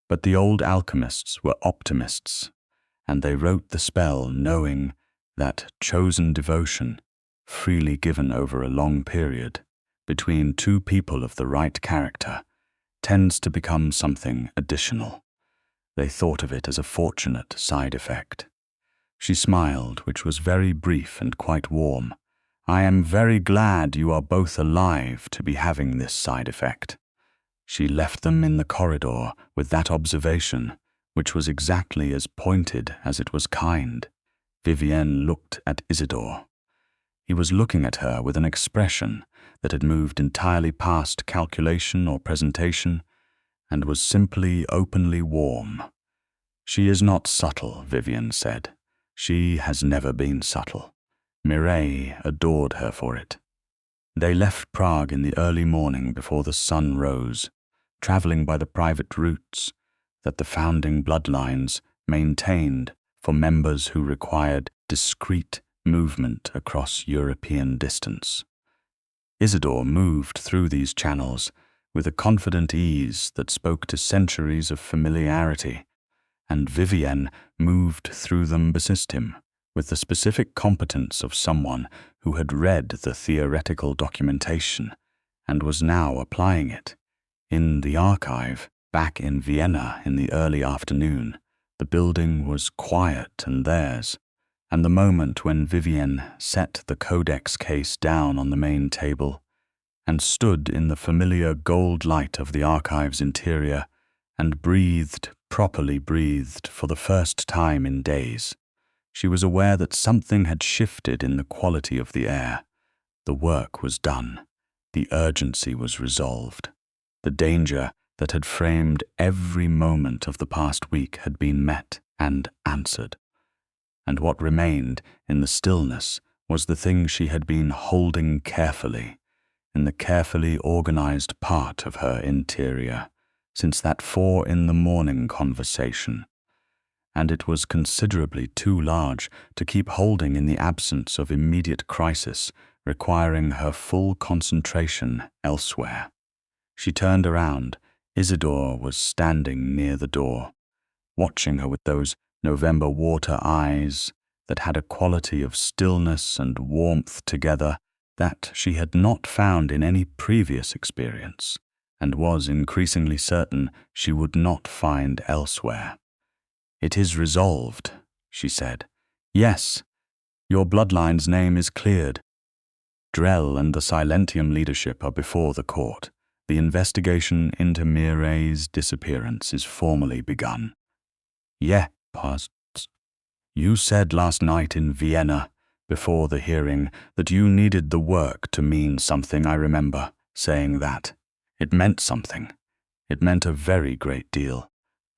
But the old alchemists were optimists, and they wrote the spell knowing that chosen devotion, freely given over a long period, between 2 people of the right character, tends to become something additional. They thought of it as a fortunate side effect. She smiled, which was very brief and quite warm. I am very glad you are both alive to be having this side effect. She left them in the corridor with that observation, which was exactly as pointed as it was kind. Vivienne looked at Isidore. He was looking at her with an expression that had moved entirely past calculation or presentation and was simply openly warm. She is not subtle, Vivienne said. She has never been subtle. Mireille adored her for it. They left Prague in the early morning before the sun rose, traveling by the private routes that the founding bloodlines maintained for members who required discreet movement across European distance. Isidore moved through these channels with a confident ease that spoke to centuries of familiarity, and Vivienne moved through them beside him with the specific competence of someone who had read the theoretical documentation and was now applying it. In the archive, back in Vienna in the early afternoon, the building was quiet and theirs, and the moment when Vivienne set the codex case down on the main table, and stood in the familiar gold light of the archive's interior and properly breathed for the first time in days. She was aware that something had shifted in the quality of the air. The work was done. The urgency was resolved. The danger that had framed every moment of the past week had been met and answered. And what remained in the stillness was the thing she had been holding carefully, in the carefully organized part of her interior, since that 4 a.m. conversation. And it was considerably too large to keep holding in the absence of immediate crisis, requiring her full concentration elsewhere. She turned around. Isidore was standing near the door, watching her with those November water eyes that had a quality of stillness and warmth together that she had not found in any previous experience, and was increasingly certain she would not find elsewhere. "It is resolved," she said. "Yes, your bloodline's name is cleared. Drell and the Silentium leadership are before the court. The investigation into Mireille's disappearance is formally begun." "Yeah, paused. You said last night in Vienna, before the hearing, that you needed the work to mean something. I remember saying that. It meant something. It meant a very great deal.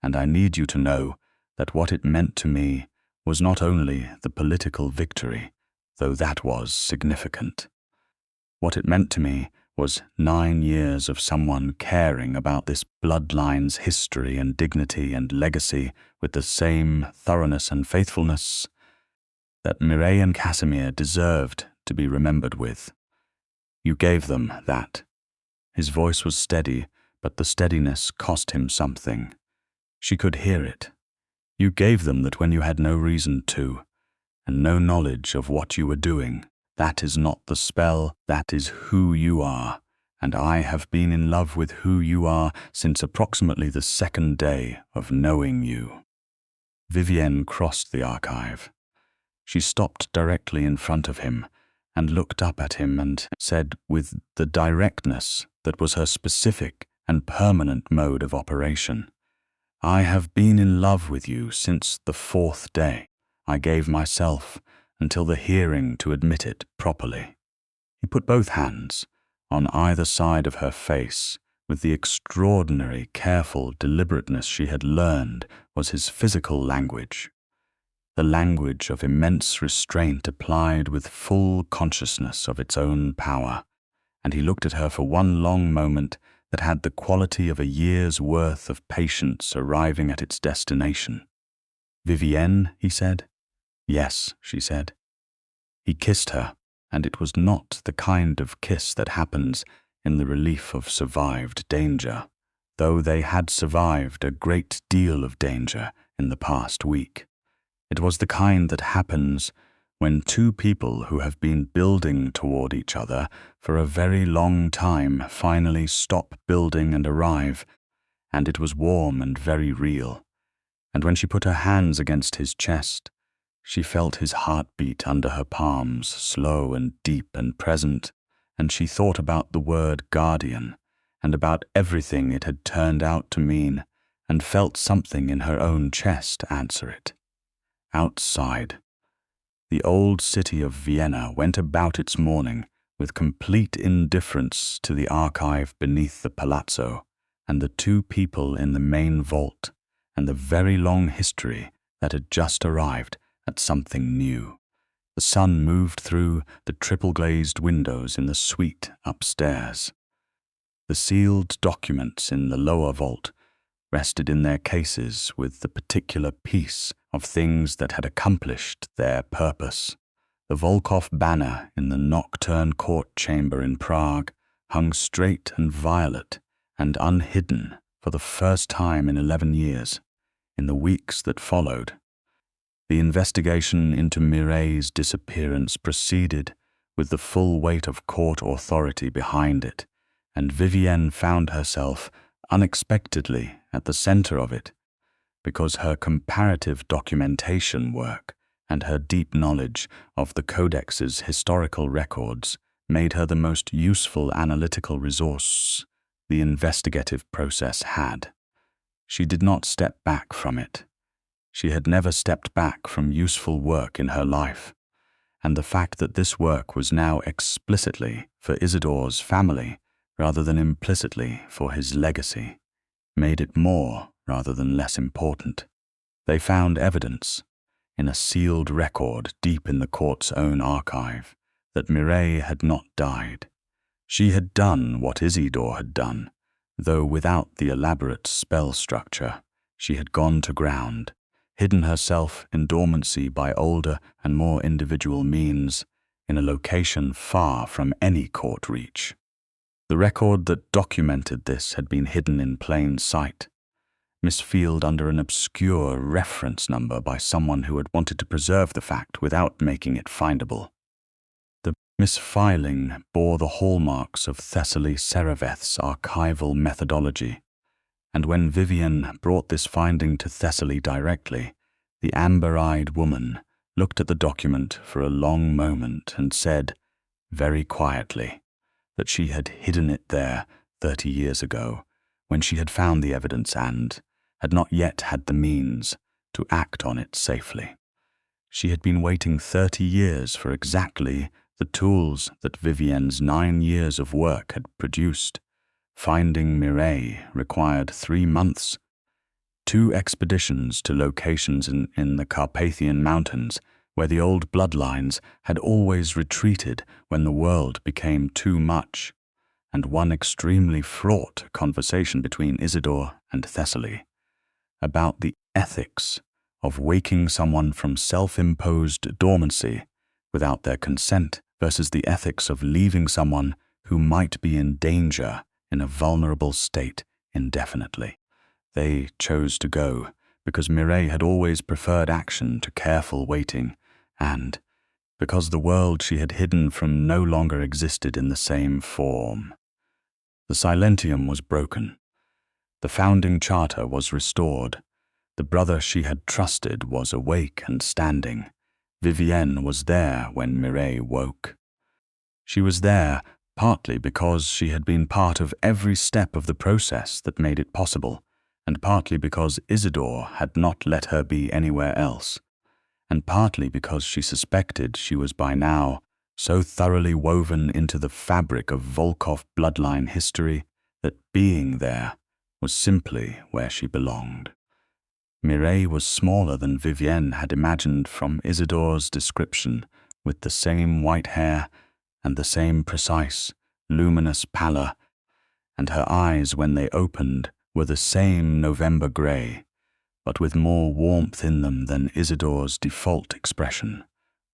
And I need you to know that what it meant to me was not only the political victory, though that was significant. What it meant to me was 9 years of someone caring about this bloodline's history and dignity and legacy with the same thoroughness and faithfulness that Mireille and Casimir deserved to be remembered with. You gave them that." His voice was steady, but the steadiness cost him something. She could hear it. "You gave them that when you had no reason to, and no knowledge of what you were doing. That is not the spell, that is who you are, and I have been in love with who you are since approximately the 2nd day of knowing you." Vivienne crossed the archive. She stopped directly in front of him and looked up at him and said with the directness that was her specific and permanent mode of operation, "I have been in love with you since the 4th day. I gave myself until the hearing to admit it properly." He put both hands on either side of her face with the extraordinary, careful deliberateness she had learned was his physical language, the language of immense restraint applied with full consciousness of its own power, and he looked at her for one long moment that had the quality of a year's worth of patience arriving at its destination. "Vivienne," he said. "Yes," she said. He kissed her, and it was not the kind of kiss that happens in the relief of survived danger, though they had survived a great deal of danger in the past week. It was the kind that happens when two people who have been building toward each other for a very long time finally stop building and arrive, and it was warm and very real. And when she put her hands against his chest, she felt his heartbeat under her palms, slow and deep and present, and she thought about the word guardian, and about everything it had turned out to mean, and felt something in her own chest answer it. Outside, the old city of Vienna went about its morning with complete indifference to the archive beneath the palazzo, and the two people in the main vault, and the very long history that had just arrived at something new. The sun moved through the triple-glazed windows in the suite upstairs. The sealed documents in the lower vault rested in their cases with the particular piece of things that had accomplished their purpose. The Volkov banner in the nocturne court chamber in Prague hung straight and violet and unhidden for the first time in 11 years. In the weeks that followed, the investigation into Mireille's disappearance proceeded with the full weight of court authority behind it, and Vivienne found herself unexpectedly at the center of it, because her comparative documentation work and her deep knowledge of the Codex's historical records made her the most useful analytical resource the investigative process had. She did not step back from it. She had never stepped back from useful work in her life, and the fact that this work was now explicitly for Isidore's family rather than implicitly for his legacy made it more rather than less important. They found evidence, in a sealed record deep in the court's own archive, that Mireille had not died. She had done what Isidore had done, though without the elaborate spell structure. She had gone to ground, hidden herself in dormancy by older and more individual means, in a location far from any court reach. The record that documented this had been hidden in plain sight, misfiled under an obscure reference number by someone who had wanted to preserve the fact without making it findable. The misfiling bore the hallmarks of Thessaly Sereveth's archival methodology, and when Vivienne brought this finding to Thessaly directly, the amber-eyed woman looked at the document for a long moment and said, very quietly, that she had hidden it there 30 years ago, when she had found the evidence and had not yet had the means to act on it safely. She had been waiting 30 years for exactly the tools that Vivienne's 9 years of work had produced. Finding Mireille required 3 months, 2 expeditions to locations in the Carpathian Mountains, where the old bloodlines had always retreated when the world became too much, and one extremely fraught conversation between Isidore and Thessaly about the ethics of waking someone from self-imposed dormancy without their consent versus the ethics of leaving someone who might be in danger in a vulnerable state indefinitely. They chose to go because Mireille had always preferred action to careful waiting, and because the world she had hidden from no longer existed in the same form. The silentium was broken. The founding charter was restored. The brother she had trusted was awake and standing. Vivienne was there when Mireille woke. She was there partly because she had been part of every step of the process that made it possible, and partly because Isidore had not let her be anywhere else, and partly because she suspected she was by now so thoroughly woven into the fabric of Volkov bloodline history that being there was simply where she belonged. Mireille was smaller than Vivienne had imagined from Isidore's description, with the same white hair and the same precise, luminous pallor, and her eyes, when they opened, were the same November grey, but with more warmth in them than Isidore's default expression,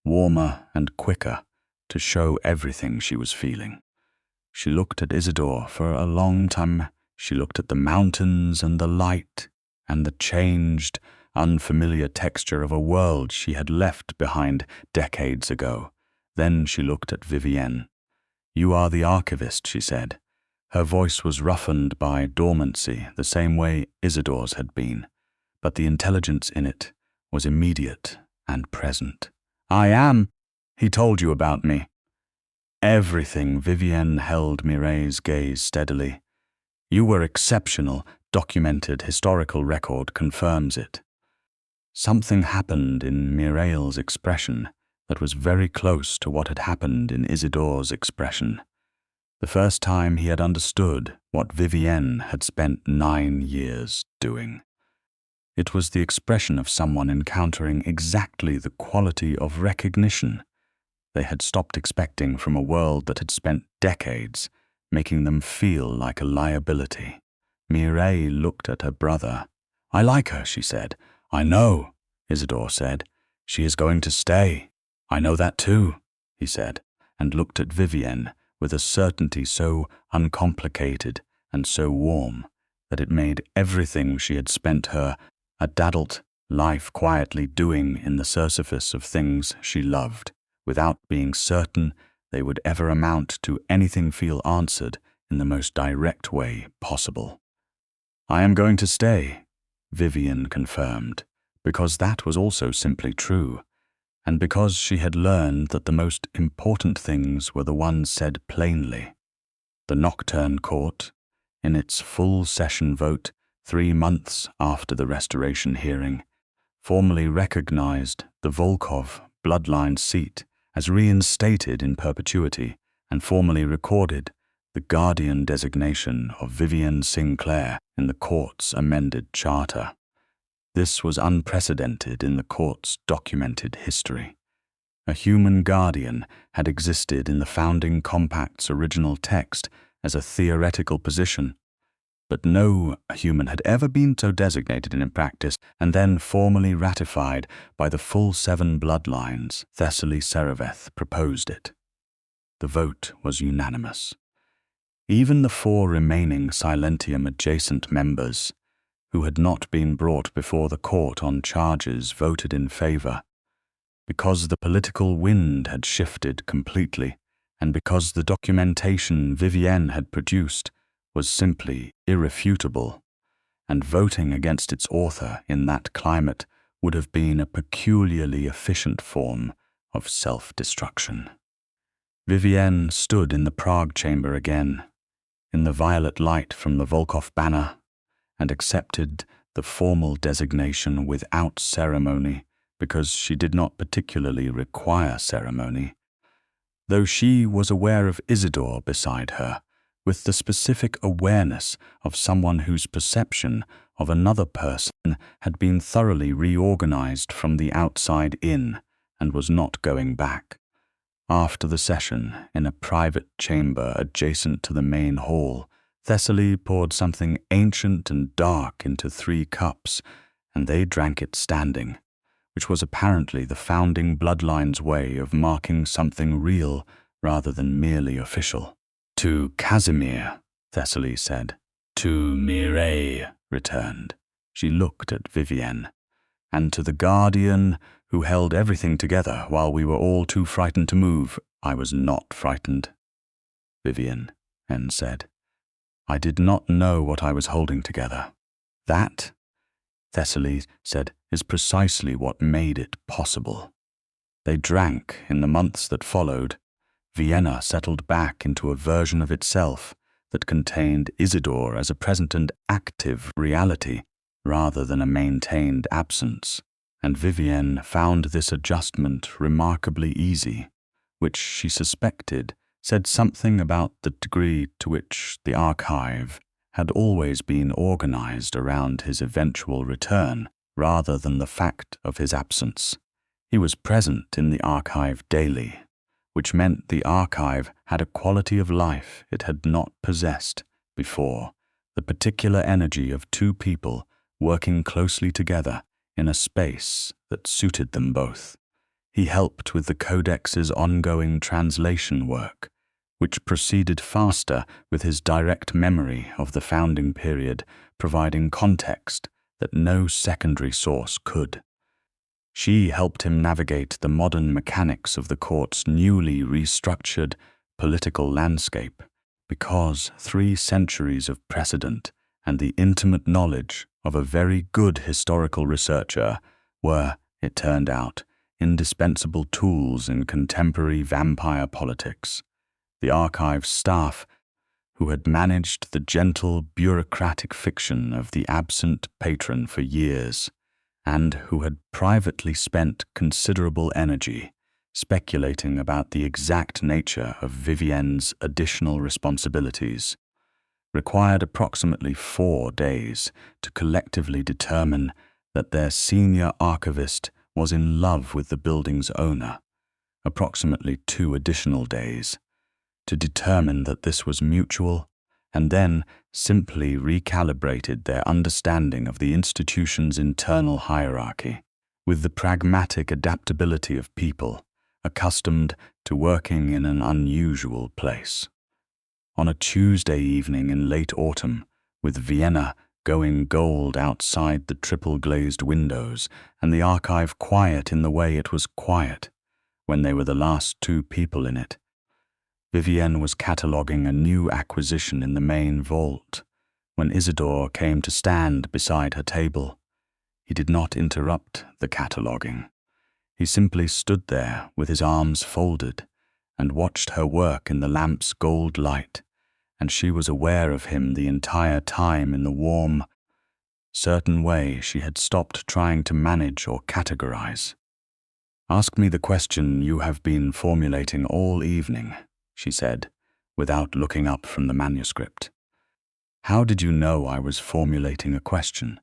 warmer and quicker to show everything she was feeling. She looked at Isidore for a long time. She looked at the mountains and the light and the changed, unfamiliar texture of a world she had left behind decades ago. Then she looked at Vivienne. "You are the Archivist," she said. Her voice was roughened by dormancy, the same way Isidore's had been, but the intelligence in it was immediate and present. "I am. He told you about me." Everything. Vivienne held Mireille's gaze steadily. "You were exceptional. Documented historical record confirms it." Something happened in Mireille's expression that was very close to what had happened in Isidore's expression. The first time he had understood what Vivienne had spent 9 years doing. It was the expression of someone encountering exactly the quality of recognition they had stopped expecting from a world that had spent decades making them feel like a liability. Mireille looked at her brother. "I like her," she said. "I know," Isidore said. "She is going to stay." "I know that too," he said, and looked at Vivienne with a certainty so uncomplicated and so warm that it made everything she had spent her adult life quietly doing in the surface of things she loved, without being certain they would ever amount to anything, feel answered in the most direct way possible. "I am going to stay," Vivienne confirmed, because that was also simply true, and because she had learned that the most important things were the ones said plainly. The Nocturne Court, in its full session vote 3 months after the restoration hearing, formally recognized the Volkov Bloodline seat as reinstated in perpetuity and formally recorded the guardian designation of Vivienne Sinclair in the court's amended charter. This was unprecedented in the court's documented history. A human guardian had existed in the founding compact's original text as a theoretical position, but no human had ever been so designated in practice and then formally ratified by the full 7 bloodlines. Thessaly Sereveth proposed it. The vote was unanimous. Even the 4 remaining Silentium adjacent members, who had not been brought before the court on charges, voted in favor. Because the political wind had shifted completely, and because the documentation Vivienne had produced was simply irrefutable, and voting against its author in that climate would have been a peculiarly efficient form of self-destruction. Vivienne stood in the Prague chamber again, in the violet light from the Volkov banner, and accepted the formal designation without ceremony because she did not particularly require ceremony, though she was aware of Isidore beside her, with the specific awareness of someone whose perception of another person had been thoroughly reorganized from the outside in and was not going back. After the session, in a private chamber adjacent to the main hall, Thessaly poured something ancient and dark into 3 cups, and they drank it standing, which was apparently the founding bloodline's way of marking something real rather than merely official. "To Casimir," Thessaly said. "To Mireille," returned. She looked at Vivienne. "And to the guardian who held everything together while we were all too frightened to move." "I was not frightened," Vivienne said. "I did not know what I was holding together." "That," Thessaly said, "is precisely what made it possible." They drank in the months that followed. Vienna settled back into a version of itself that contained Isidore as a present and active reality rather than a maintained absence, and Vivienne found this adjustment remarkably easy, which she suspected said something about the degree to which the archive had always been organized around his eventual return rather than the fact of his absence. He was present in the archive daily, which meant the archive had a quality of life it had not possessed before, the particular energy of 2 people working closely together in a space that suited them both. He helped with the Codex's ongoing translation work, which proceeded faster with his direct memory of the founding period, providing context that no secondary source could. She helped him navigate the modern mechanics of the court's newly restructured political landscape, because 3 centuries of precedent and the intimate knowledge of a very good historical researcher were, it turned out, indispensable tools in contemporary vampire politics. The archive staff, who had managed the gentle bureaucratic fiction of the absent patron for years, and who had privately spent considerable energy speculating about the exact nature of Vivienne's additional responsibilities, required approximately 4 days to collectively determine that their senior archivist was in love with the building's owner, approximately 2 additional days to determine that this was mutual, and then simply recalibrated their understanding of the institution's internal hierarchy with the pragmatic adaptability of people accustomed to working in an unusual place. On a Tuesday evening in late autumn, with Vienna going gold outside the triple-glazed windows and the archive quiet in the way it was quiet when they were the last 2 people in it, Vivienne was cataloguing a new acquisition in the main vault when Isidore came to stand beside her table. He did not interrupt the cataloguing. He simply stood there with his arms folded and watched her work in the lamp's gold light, and she was aware of him the entire time in the warm, certain way she had stopped trying to manage or categorize. "Ask me the question you have been formulating all evening," she said, without looking up from the manuscript. "How did you know I was formulating a question?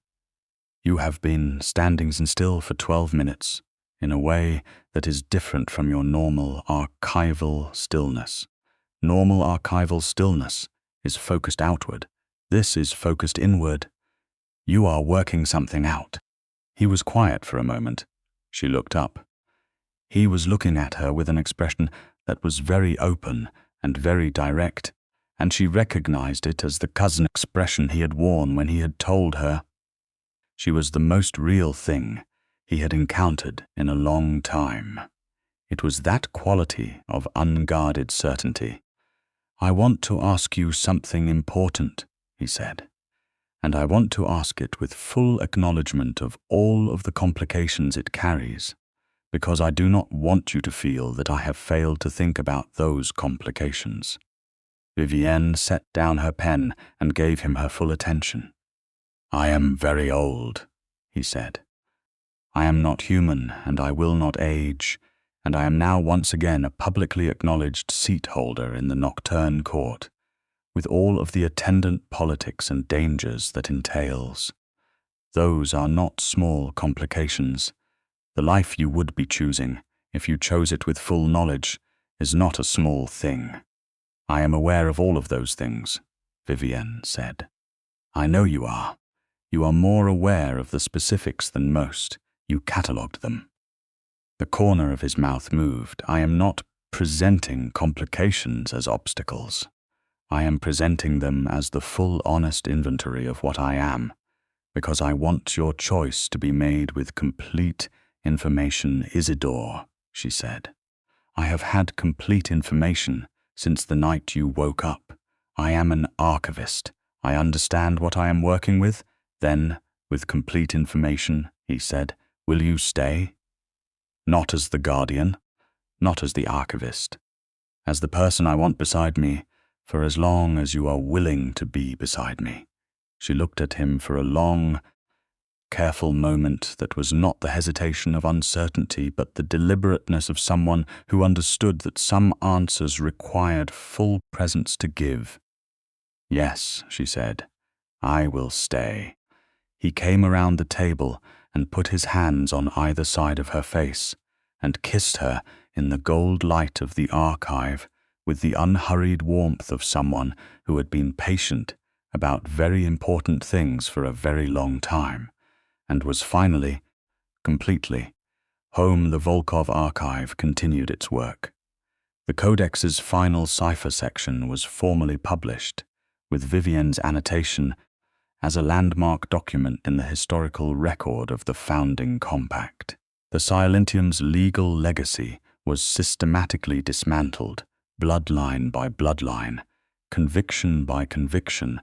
You have been standing still for 12 minutes, in a way that is different from your normal archival stillness. Normal archival stillness is focused outward. This is focused inward. You are working something out." He was quiet for a moment. She looked up. He was looking at her with an expression that was very open and very direct, and she recognized it as the cousin expression he had worn when he had told her she was the most real thing he had encountered in a long time. It was that quality of unguarded certainty. "I want to ask you something important," he said, "and I want to ask it with full acknowledgement of all of the complications it carries, because I do not want you to feel that I have failed to think about those complications." Vivienne set down her pen and gave him her full attention. "I am very old," he said. "I am not human, and I will not age, and I am now once again a publicly acknowledged seat holder in the Nocturne Court, with all of the attendant politics and dangers that entails. Those are not small complications. The life you would be choosing, if you chose it with full knowledge, is not a small thing." "I am aware of all of those things," Vivienne said. "I know you are. You are more aware of the specifics than most. You catalogued them." The corner of his mouth moved. "I am not presenting complications as obstacles. I am presenting them as the full honest inventory of what I am, because I want your choice to be made with complete information." "Isidore," she said, "I have had complete information since the night you woke up. I am an archivist. I understand what I am working with." "Then, with complete information," he said, "will you stay? Not as the guardian, not as the archivist, as the person I want beside me, for as long as you are willing to be beside me." She looked at him for a long, careful moment that was not the hesitation of uncertainty, but the deliberateness of someone who understood that some answers required full presence to give. "Yes," she said, "I will stay." He came around the table and put his hands on either side of her face and kissed her in the gold light of the archive with the unhurried warmth of someone who had been patient about very important things for a very long time, and was finally, completely, home. The Volkov archive continued its work. The Codex's final cipher section was formally published, with Vivienne's annotation as a landmark document in the historical record of the founding compact. The Silentium's legal legacy was systematically dismantled, bloodline by bloodline, conviction by conviction,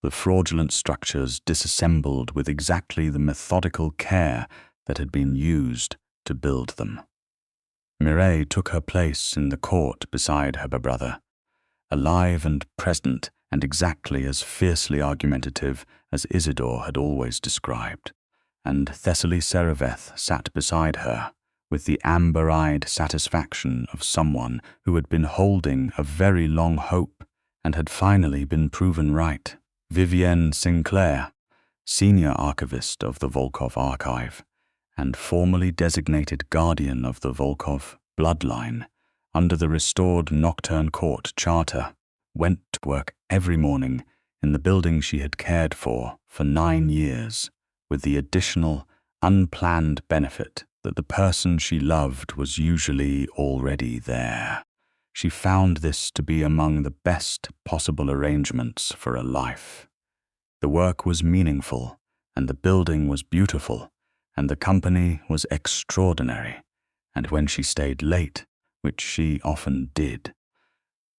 the fraudulent structures disassembled with exactly the methodical care that had been used to build them. Mireille took her place in the court beside her brother, alive and present and exactly as fiercely argumentative as Isidore had always described, and Thessaly Sereveth sat beside her with the amber-eyed satisfaction of someone who had been holding a very long hope and had finally been proven right. Vivienne Sinclair, senior archivist of the Volkov archive and formerly designated guardian of the Volkov bloodline under the restored Nocturne Court charter, went to work every morning in the building she had cared for 9 years, with the additional, unplanned benefit that the person she loved was usually already there. She found this to be among the best possible arrangements for a life. The work was meaningful, and the building was beautiful, and the company was extraordinary, and when she stayed late, which she often did,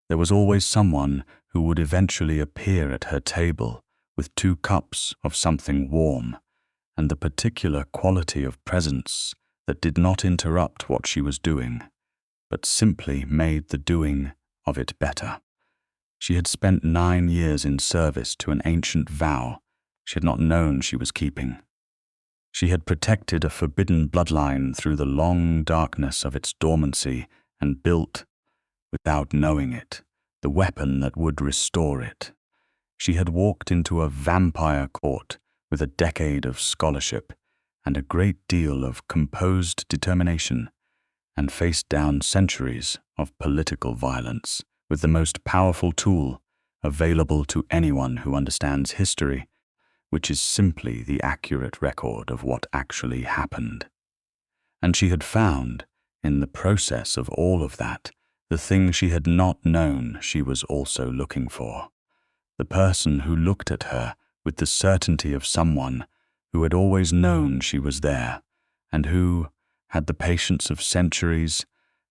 there was always someone who would eventually appear at her table with 2 cups of something warm, and the particular quality of presence that did not interrupt what she was doing, but simply made the doing of it better. She had spent 9 years in service to an ancient vow she had not known she was keeping. She had protected a forbidden bloodline through the long darkness of its dormancy and built, without knowing it, the weapon that would restore it. She had walked into a vampire court with a decade of scholarship and a great deal of composed determination, and faced down centuries of political violence with the most powerful tool available to anyone who understands history, which is simply the accurate record of what actually happened. And she had found, in the process of all of that, the thing she had not known she was also looking for. The person who looked at her with the certainty of someone who had always known she was there, and who had the patience of centuries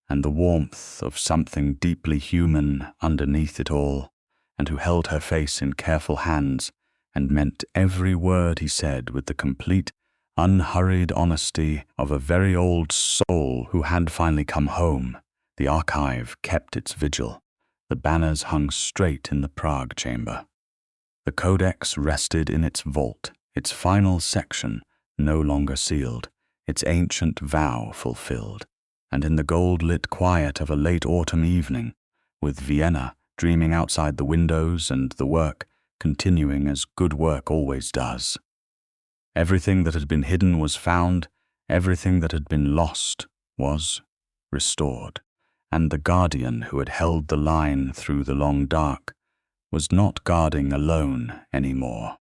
and the warmth of something deeply human underneath it all, and who held her face in careful hands and meant every word he said with the complete, unhurried honesty of a very old soul who had finally come home. The archive kept its vigil. The banners hung straight in the Prague chamber. The codex rested in its vault, its final section no longer sealed, its ancient vow fulfilled. And in the gold-lit quiet of a late autumn evening, with Vienna dreaming outside the windows and the work continuing as good work always does. Everything that had been hidden was found, everything that had been lost was restored, and the guardian who had held the line through the long dark was not guarding alone anymore.